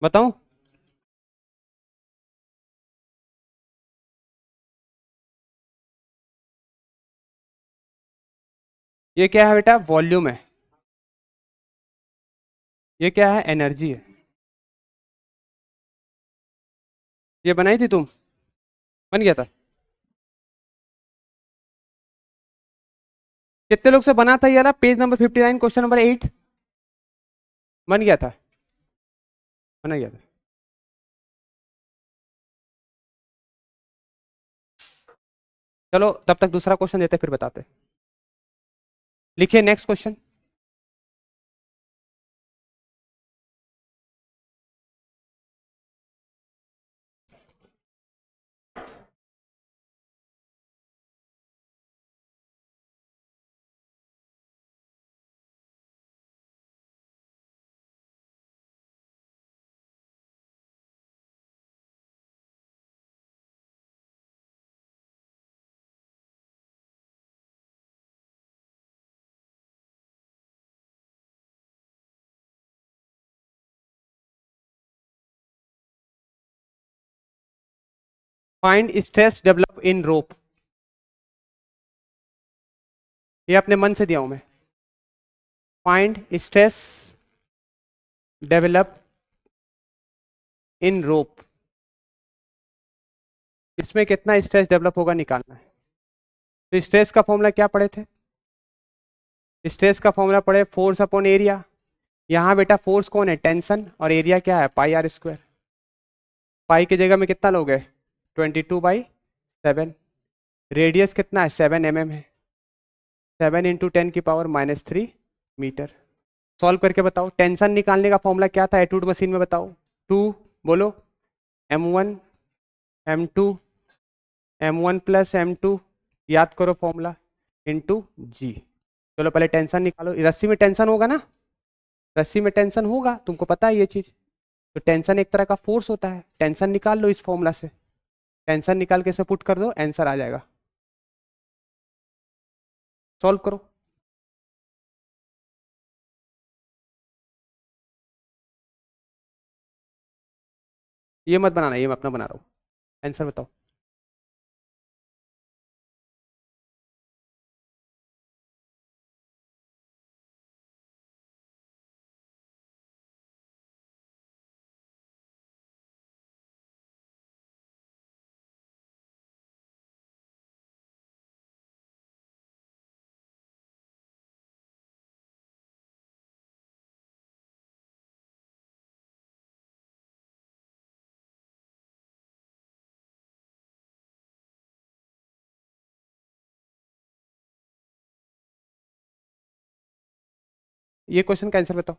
बताऊं? ये क्या है बेटा? वॉल्यूम है। ये क्या है? एनर्जी है। ये बनाई थी तुम? बन गया था? कितने लोग से बना था ये वाला? Page number 59, question number 8। बन गया था? बना गया था? चलो तब तक दूसरा क्वेश्चन देते फिर बताते। लिखिए next question. Find stress develop in rope. ये अपने मन से दिया हूं मैं। Find stress develop in rope. इसमें कितना स्ट्रेस डेवलप होगा निकालना है। तो स्ट्रेस का फॉर्मूला क्या पढ़े थे? स्ट्रेस का फॉर्मूला पढ़े फोर्स अपॉन एरिया। यहाँ बेटा फोर्स कौन है? टेंशन। और एरिया क्या है? पाई आर स्क्वायर। पाई की जगह में कितना लोगे? 22/7। रेडियस कितना है? 7 mm है। 7 × 10⁻³ सॉल्व करके बताओ। टेंशन निकालने का फॉर्मूला क्या था एटूड मशीन में? बताओ। टू, बोलो। M1 M2 M1 + M2, याद करो फॉर्मूला, इंटू जी। चलो पहले टेंशन निकालो। रस्सी में टेंशन होगा ना? रस्सी में टेंशन होगा, तुमको पता है ये चीज। तो टेंशन एक तरह का फोर्स होता है। टेंशन निकाल लो इस फॉर्मूला से। टेंशन निकाल के इसे पुट कर दो, आंसर आ जाएगा। सॉल्व करो। ये मत बनाना, ये मैं अपना बना रहा हूँ। आंसर बताओ। ये क्वेश्चन का आंसर बताओ।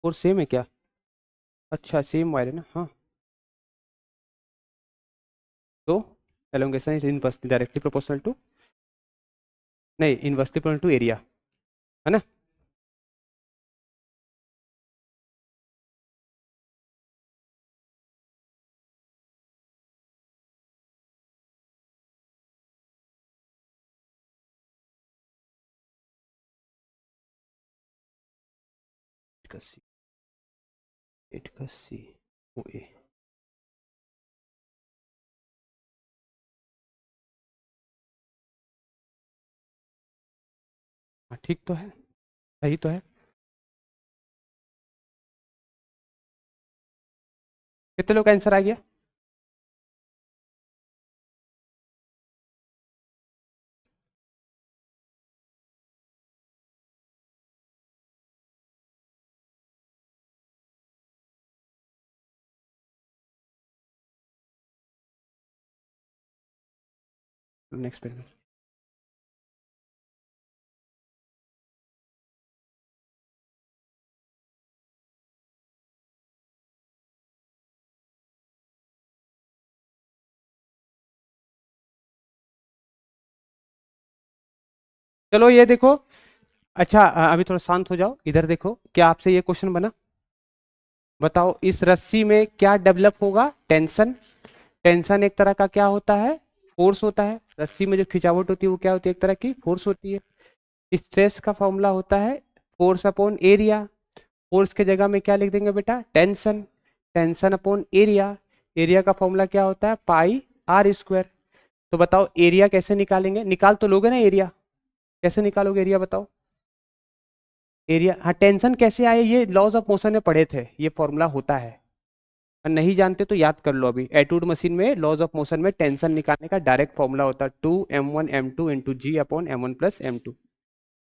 और सेम है क्या? अच्छा सेम वायर है ना, हाँ। तो elongation is inversely directly proportional to, नहीं इनवर्सली प्रोपोर्शनल टू एरिया, है ना। एट का सी, एट का सी ओ ए। हाँ ठीक तो है, सही तो है। कितने लोग का आंसर आ गया? Next page. चलो ये देखो, अच्छा अभी थोड़ा शांत हो जाओ, इधर देखो, क्या आपसे ये क्वेश्चन बना? बताओ इस रस्सी में क्या डेवलप होगा? टेंशन। टेंशन एक तरह का क्या होता है? फोर्स होता है। रस्सी में जो खिंचावट होती है वो क्या होती है? एक तरह की फोर्स होती है। स्ट्रेस का फॉर्मूला होता है फोर्स अपॉन एरिया। फोर्स के जगह में क्या लिख देंगे बेटा? Tension. Tension upon area. Area का फॉर्मूला क्या होता है? पाई आर स्क्वायर। तो बताओ एरिया कैसे निकालेंगे? निकाल तो लोगे ना एरिया, कैसे निकालोगे एरिया बताओ? एरिया, हाँ टेंशन कैसे आए, ये लॉज ऑफ मोशन में पढ़े थे, ये फॉर्मूला होता है। नहीं जानते तो याद कर लो, अभी एटूड मशीन में लॉज ऑफ मोशन में टेंशन निकालने का डायरेक्ट फॉर्मूला होता है 2m1m2 इंटू जी अपॉन m1 प्लस m2।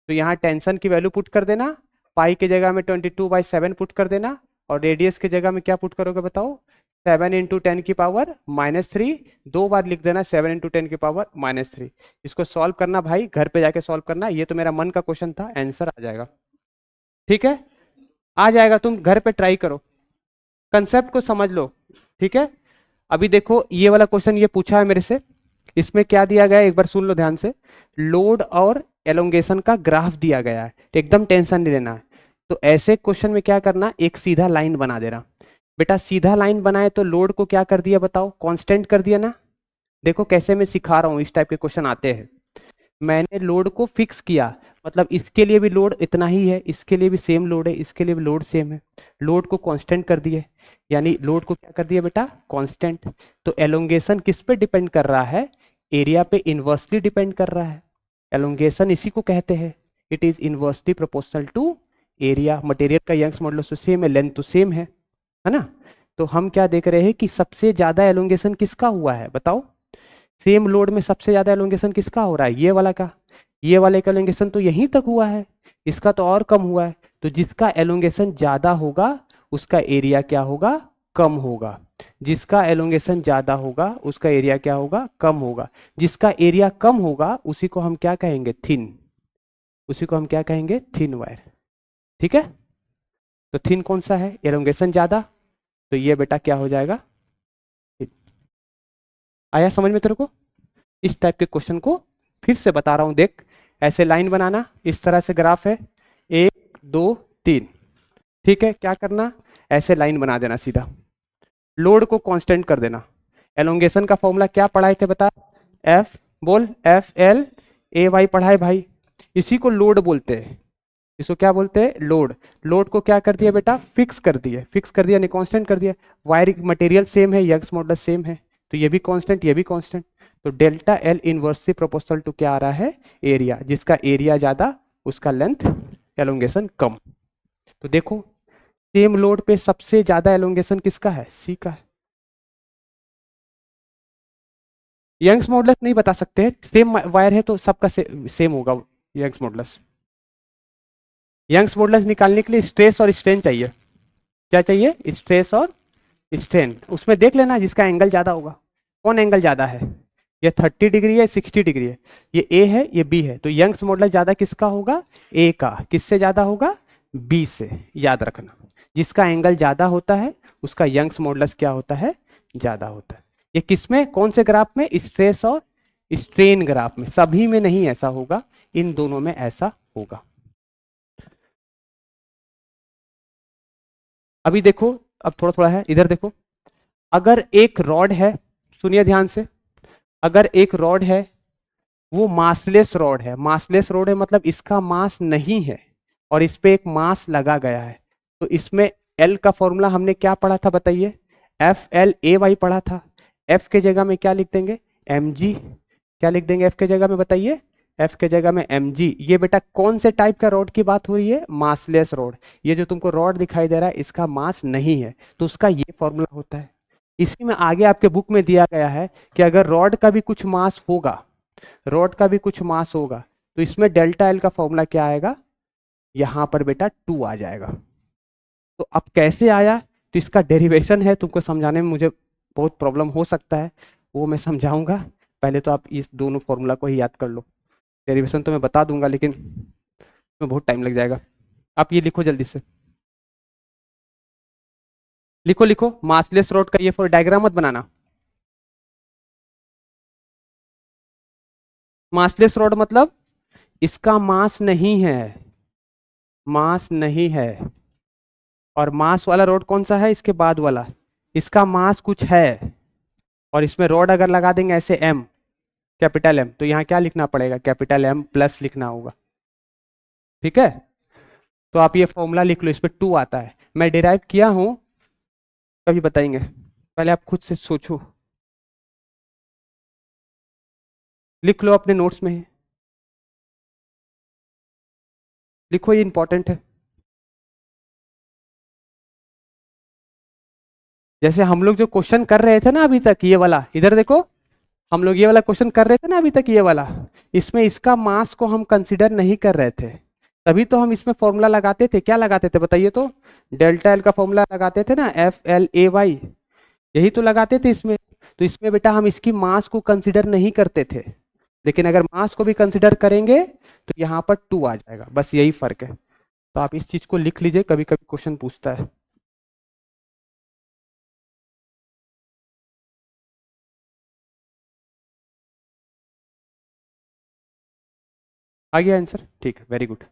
तो यहाँ टेंशन की वैल्यू पुट कर देना, पाई की जगह में 22/7 पुट कर देना, और रेडियस की जगह में क्या पुट करोगे बताओ? 7 × 10⁻³ दो बार लिख देना, 7 × 10⁻³ इसको सॉल्व करना भाई, घर पे जाके सॉल्व करना, ये तो मेरा मन का क्वेश्चन था, आंसर आ जाएगा। ठीक है, आ जाएगा, तुम घर पे ट्राई करो, कंसेप्ट को समझ लो। ठीक है, अभी देखो ये वाला क्वेश्चन ये पूछा है मेरे से, इसमें क्या दिया गया है एक बार सुन लो ध्यान से। लोड और एलोंगेशन का ग्राफ दिया गया है, तो एकदम टेंशन नहीं लेना है। तो ऐसे क्वेश्चन में क्या करना, एक सीधा लाइन बना देना। बेटा सीधा लाइन बनाए तो लोड को क्या कर दिया बताओ? कांस्टेंट कर दिया ना। देखो कैसे मैं सिखा रहा हूं, इस टाइप के क्वेश्चन आते हैं। मैंने लोड को फिक्स किया, मतलब इसके लिए भी लोड इतना ही है, इसके लिए भी सेम लोड है, इसके लिए भी लोड सेम है। लोड को कांस्टेंट कर दिए, यानी लोड को क्या कर दिया बेटा? कांस्टेंट। तो एलोंगेशन किस पे डिपेंड कर रहा है? एरिया पे इनवर्सली डिपेंड कर रहा है। एलोंगेशन इसी को कहते हैं, it is inversely proportional to area. Material का यंग्स मॉडुलस तो सेम है, लेंथ तो सेम है ना। तो हम क्या देख रहे हैं कि सबसे ज्यादा एलोंगेशन किसका हुआ है बताओ? सेम लोड में सबसे ज्यादा एलोंगेशन किसका हो रहा है? ये वाला का। ये वाले का एलोंगेशन तो यहीं तक हुआ है, इसका तो और कम हुआ है। तो जिसका एलोंगेशन ज्यादा होगा उसका एरिया क्या होगा? कम होगा। जिसका एलोंगेशन ज्यादा होगा उसका एरिया क्या होगा? कम होगा। जिसका एरिया कम होगा उसी को हम क्या कहेंगे? थिन। उसी को हम क्या कहेंगे? Thin wire. ठीक है, तो थिन कौन सा है? एलोंगेशन ज्यादा, तो ये बेटा क्या हो जाएगा? आया समझ में तेरे को? इस टाइप के क्वेश्चन को फिर से बता रहा हूं, देख ऐसे लाइन बनाना, इस तरह से ग्राफ है 1 2 3। ठीक है, क्या करना? ऐसे लाइन बना देना सीधा, लोड को कांस्टेंट कर देना। एलोंगेशन का फॉर्मूला क्या पढ़ाए थे बता? एफ, बोल, FL/AY पढ़ाए भाई। इसी को लोड बोलते हैं, इसको क्या बोलते हैं? लोड। लोड को क्या कर दिया बेटा? फिक्स कर दिया, फिक्स कर दिया नहीं कांस्टेंट कर दिया। वायर मटेरियल सेम है, यंग्स मॉडुलस सेम है, तो ये भी कांस्टेंट ये भी कांस्टेंट। तो delta L inversely proportional to क्या आ रहा है? एरिया। जिसका एरिया ज्यादा उसका लेंथ एलोंगेशन कम। तो देखो सेम लोड पे सबसे ज्यादा एलोंगेशन किसका है? सी का है। यंग्स मॉडुलस नहीं बता सकते हैं, सेम वायर है तो सबका सेम होगा यंग्स मॉडुलस। यंग्स मॉडुलस निकालने के लिए स्ट्रेस और स्ट्रेन चाहिए। क्या चाहिए? स्ट्रेस और स्ट्रेन। उसमें देख लेना जिसका एंगल ज्यादा होगा। कौन एंगल ज्यादा है? ये 30 डिग्री है, 60 डिग्री है, ये ए है ये बी है, तो यंग्स मॉडुलस ज्यादा किसका होगा? ए का। किससे ज्यादा होगा? बी से, याद रखना। जिसका एंगल ज्यादा होता है उसका यंग्स मॉडुलस क्या होता है, ज्यादा होता है। ये किसमें, कौन से ग्राफ में, स्ट्रेस और स्ट्रेन ग्राफ में। सभी में नहीं ऐसा होगा, इन दोनों में ऐसा होगा। अभी देखो, अब थोड़ा थोड़ा है, इधर देखो। अगर एक रॉड है, सुनिए ध्यान से, अगर एक रॉड है, वो मासलेस रॉड है। मासलेस रॉड है मतलब इसका मास नहीं है और इस पे एक मास लगा गया है। तो इसमें एल का फॉर्मूला हमने क्या पढ़ा था बताइए, FLAY पढ़ा था। एफ के जगह में क्या लिख देंगे, mg। क्या लिख देंगे एफ के जगह में बताइए, एफ के जगह में mg। ये बेटा कौन से टाइप का रॉड की बात हो रही है, मासलेस रॉड। ये जो तुमको रॉड दिखाई दे रहा है इसका मास नहीं है, तो उसका ये फॉर्मूला होता है। इसी में आगे आपके बुक में दिया गया है कि अगर रॉड का भी कुछ मास होगा, रॉड का भी कुछ मास होगा, तो इसमें डेल्टा एल का फॉर्मूला क्या आएगा, यहां पर बेटा 2 आ जाएगा। तो अब कैसे आया, तो इसका डेरिवेशन है, तुमको समझाने में मुझे बहुत प्रॉब्लम हो सकता है, वो मैं समझाऊंगा। पहले तो आप इस दोनों फॉर्मूला को ही याद कर लो। डेरिवेशन तो मैं बता दूंगा लेकिन इसमें बहुत टाइम लग जाएगा। आप ये लिखो जल्दी से, लिखो लिखो, मासलेस रॉड का ये फॉर डायग्राम मत बनाना। मासलेस रॉड मतलब इसका मास नहीं है, मास नहीं है। और मास वाला रॉड कौन सा है, इसके बाद वाला, इसका मास कुछ है। और इसमें रॉड अगर लगा देंगे ऐसे एम, कैपिटल एम, तो यहाँ क्या लिखना पड़ेगा, कैपिटल एम प्लस लिखना होगा। ठीक है, तो आप ये फॉर्मूला लिख लो, इस पे 2 आता है। मैं डिराइव किया हूं, कभी बताएंगे, पहले आप खुद से सोचो, लिख लो अपने नोट्स में ही, लिखो, ये इंपॉर्टेंट है। जैसे हम लोग जो क्वेश्चन कर रहे थे ना अभी तक, ये वाला, इधर देखो, हम लोग ये वाला क्वेश्चन कर रहे थे ना अभी तक, ये वाला, इसमें इसका मास को हम कंसिडर नहीं कर रहे थे। तभी तो हम इसमें फॉर्मूला लगाते थे, क्या लगाते थे बताइए तो, डेल्टा एल का फॉर्मूला लगाते थे ना, FLAY, यही तो लगाते थे इसमें। तो इसमें बेटा हम इसकी मास को कंसिडर नहीं करते थे, लेकिन अगर मास को भी कंसिडर करेंगे तो यहाँ पर 2 आ जाएगा, बस यही फर्क है। तो आप इस चीज को लिख लीजिए, कभी कभी क्वेश्चन पूछता है। आ गया आंसर, ठीक है, वेरी गुड।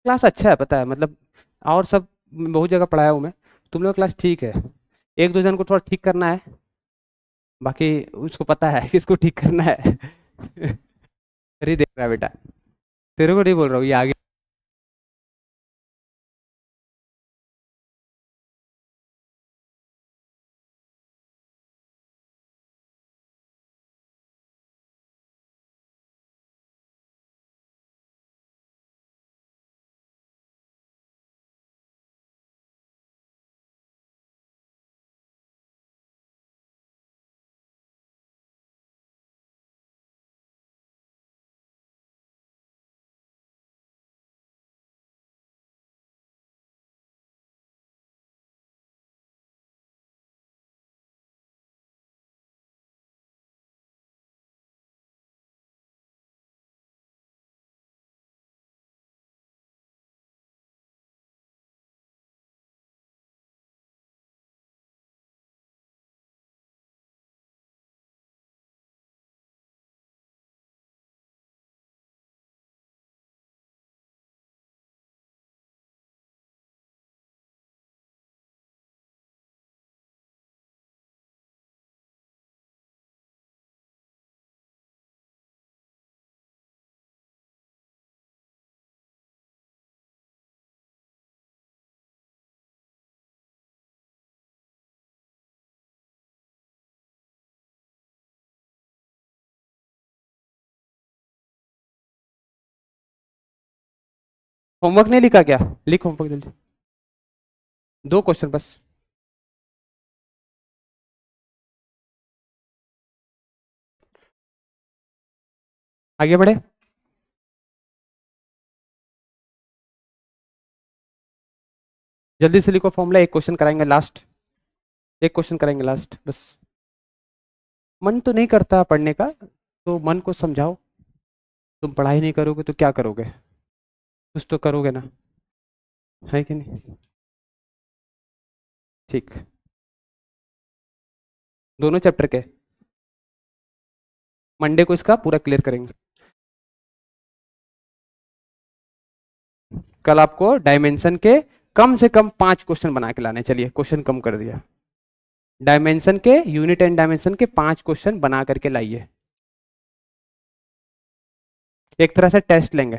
क्लास अच्छा है पता है, मतलब और सब बहुत जगह पढ़ाया हूँ मैं, तुम लोग क्लास ठीक है। एक दो जन को थोड़ा ठीक करना है, बाकी उसको पता है किसको ठीक करना है। अरे देख रहा है बेटा, तेरे को नहीं बोल रहा हूँ, ये आगे। होमवर्क नहीं लिखा क्या, लिख होमवर्क जल्दी, 2 क्वेश्चन बस। आगे बढ़े, जल्दी से लिखो फॉर्मूला, एक क्वेश्चन कराएंगे लास्ट, एक क्वेश्चन कराएंगे लास्ट बस। मन तो नहीं करता पढ़ने का, तो मन को समझाओ। तुम पढ़ाई नहीं करोगे तो क्या करोगे? कुछ तो करोगे ना, है कि नहीं? ठीक, दोनों चैप्टर के मंडे को इसका पूरा क्लियर करेंगे। कल आपको डायमेंशन के कम से कम 5 क्वेश्चन बना के लाने, चलिए क्वेश्चन कम कर दिया। डायमेंशन के, यूनिट एंड डायमेंशन के 5 क्वेश्चन बना करके लाइए। एक तरह से टेस्ट लेंगे,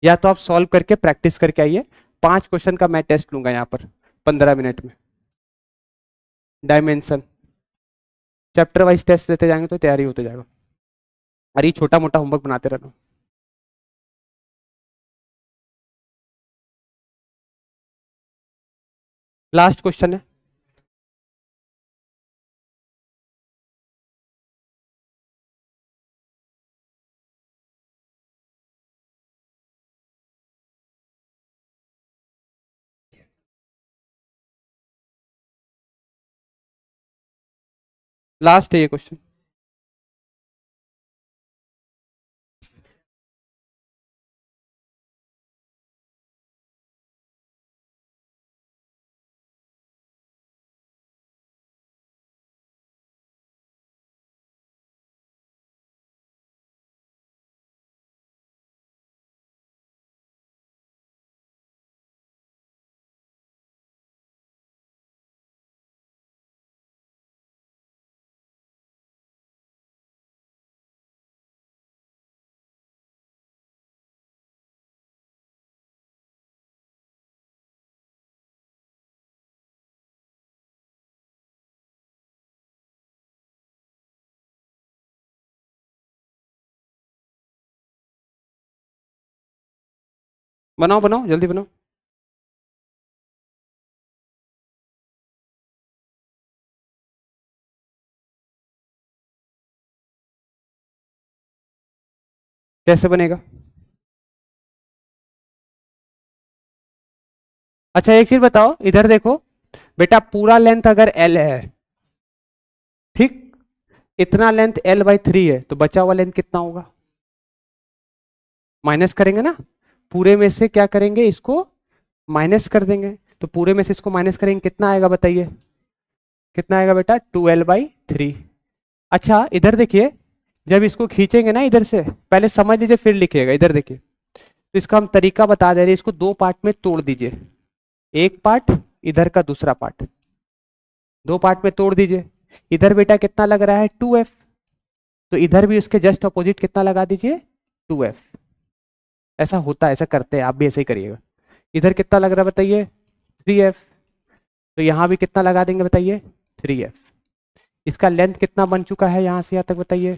या तो आप सॉल्व करके प्रैक्टिस करके आइए। 5 क्वेश्चन का मैं टेस्ट लूंगा यहाँ पर 15 मिनट में। डायमेंशन चैप्टर वाइज टेस्ट लेते जाएंगे तो तैयारी होते जाएगा। अरे छोटा मोटा होमवर्क बनाते रहना। लास्ट क्वेश्चन है। लास्ट है ये क्वेश्चन। बनाओ बनाओ जल्दी बनाओ। कैसे बनेगा? अच्छा एक चीज बताओ, इधर देखो बेटा, पूरा लेंथ अगर एल है, ठीक, इतना लेंथ L/3 है, तो बचा हुआ लेंथ कितना होगा? माइनस करेंगे ना, पूरे में से क्या करेंगे, इसको माइनस कर देंगे। तो पूरे में से इसको माइनस करेंगे, कितना आएगा बताइए? कितना आएगा बेटा? 2L/3। अच्छा इधर देखिए, जब इसको खींचेंगे ना इधर से, पहले समझ लीजिए फिर लिखिएगा। इधर देखिए, तो इसका हम तरीका बता दे रहे हैं, इसको 2 पार्ट में तोड़ दीजिए। एक पार्ट इधर का, दूसरा पार्ट, 2 पार्ट में तोड़ दीजिए। इधर बेटा कितना लग रहा है? 2F। तो इधर भी उसके जस्ट अपोजिट कितना लगा दीजिए? 2F। ऐसा होता है, ऐसा करते हैं, आप भी ऐसे ही करिएगा। इधर कितना लग रहा है बताइए? 3F। तो यहां भी कितना लगा देंगे बताइए? 3F। इसका लेंथ कितना बन चुका है यहां से यहां तक बताइए?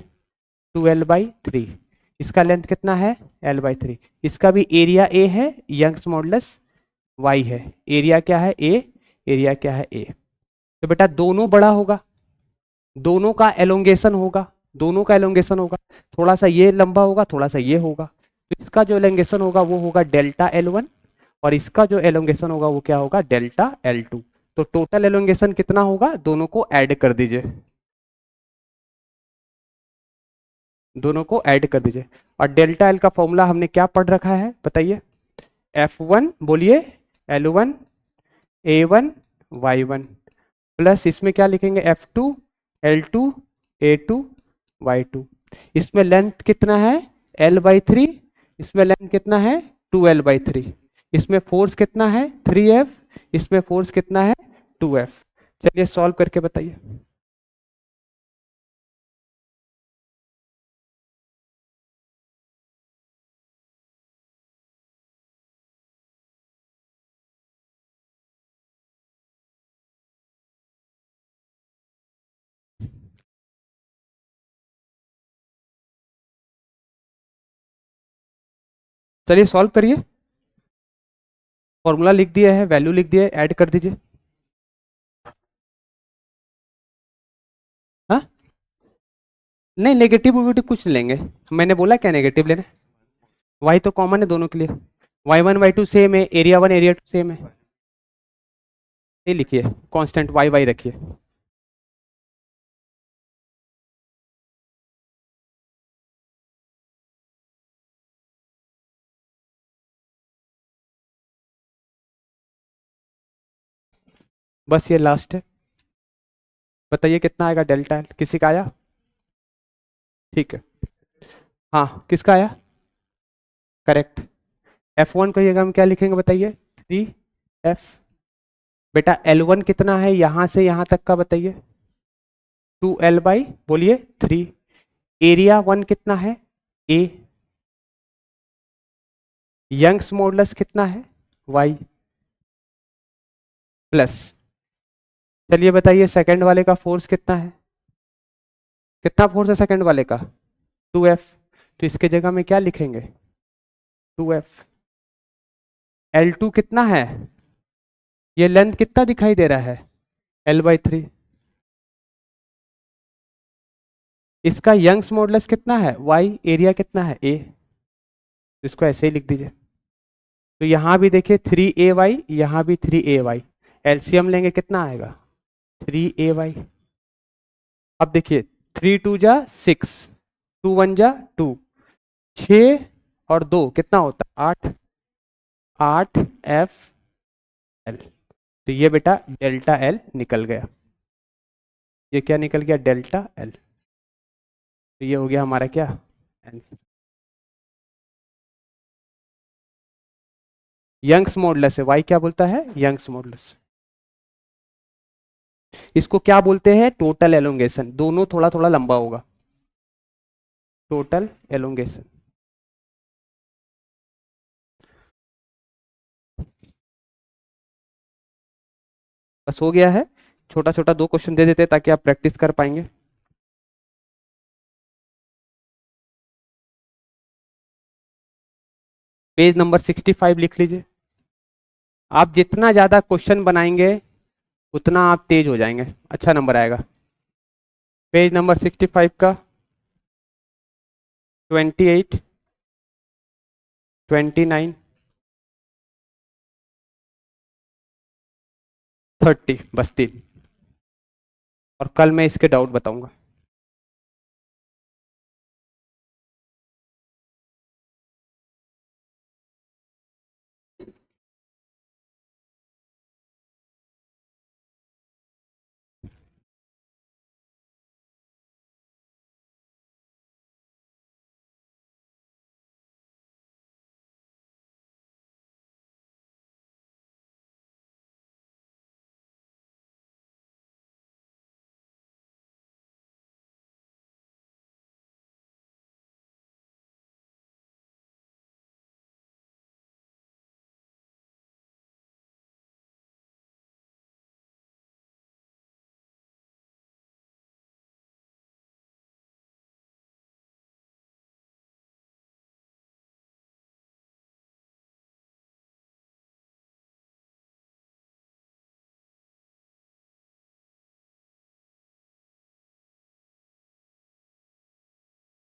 2L/3। इसका लेंथ कितना है? L/3। इसका भी एरिया A है, यंग्स मॉडुलस Y है। एरिया क्या है? A। एरिया क्या है? A। तो बेटा दोनों बड़ा होगा, दोनों का एलोंगेशन होगा, दोनों का एलोंगेशन होगा। थोड़ा सा ये लंबा होगा, थोड़ा सा ये होगा, तो इसका जो एलोंगेशन होगा वो होगा डेल्टा L1, और इसका जो एलोंगेशन होगा वो क्या होगा? Delta L2। तो टोटल एलोंगेशन कितना होगा? दोनों को ऐड कर दीजिए, दोनों को ऐड कर दीजिए। और डेल्टा एल का फॉर्मूला हमने क्या पढ़ रखा है बताइए? F1 बोलिए, L1 A1 Y1, प्लस इसमें क्या लिखेंगे? F2 L2 A2 Y2। इसमें लेंथ कितना है? L/3। इसमें लेंथ कितना है? 2L/3। इसमें फोर्स कितना है? 3F। इसमें फोर्स कितना है? 2F। चलिए सॉल्व करके बताइए। चलिए सॉल्व करिए। फॉर्मूला लिख दिया है, वैल्यू लिख दिया है, ऐड कर दीजिए। हाँ, नहीं नेगेटिव वेगेटिव कुछ नहीं लेंगे, मैंने बोला क्या नेगेटिव लेना? वाई तो कॉमन है दोनों के लिए, Y1 Y2 सेम है, एरिया 1 एरिया 2 सेम है। ये लिखिए कांस्टेंट Y रखिए। बस ये लास्ट है। बताइए कितना आएगा डेल्टा एल, किसी का आया? ठीक है, हाँ किसका आया? करेक्ट। F1 को जगह हम क्या लिखेंगे बताइए? 3F। बेटा L1 कितना है यहां से यहां तक का बताइए? 2L बाई बोलिए 3। एरिया 1 कितना है? A। यंग्स मॉडुलस कितना है? Y plus. चलिए बताइए सेकंड वाले का फोर्स कितना है? कितना फोर्स है सेकंड वाले का? 2F। तो इसके जगह में क्या लिखेंगे? 2F। L2 कितना है? ये लेंथ कितना दिखाई दे रहा है? L/3। इसका यंग्स मॉडुलस कितना है? Y। एरिया कितना है? A। तो इसको ऐसे ही लिख दीजिए। तो यहां भी देखिए 3AY, यहां भी 3AY। एलसीएम लेंगे कितना आएगा? 3AY। अब देखिए 3 2 जा 6, 2 1 जा 2, 6 और 2 कितना होता है? 8। 8FL। तो ये बेटा डेल्टा एल निकल गया। ये क्या निकल गया? Delta L. तो ये हो गया हमारा क्या आंसर। यंग्स मॉडुलस है, वाई क्या बोलता है? Young's modulus. इसको क्या बोलते हैं? Total elongation. दोनों थोड़ा थोड़ा लंबा होगा। Total elongation. बस हो गया है। छोटा छोटा 2 क्वेश्चन दे देते ताकि आप प्रैक्टिस कर पाएंगे। पेज नंबर 65 लिख लीजिए। आप जितना ज्यादा क्वेश्चन बनाएंगे उतना आप तेज हो जाएंगे, अच्छा नंबर आएगा। पेज नंबर 65 का 28, 29, 30, बस 3। और कल मैं इसके डाउट बताऊंगा।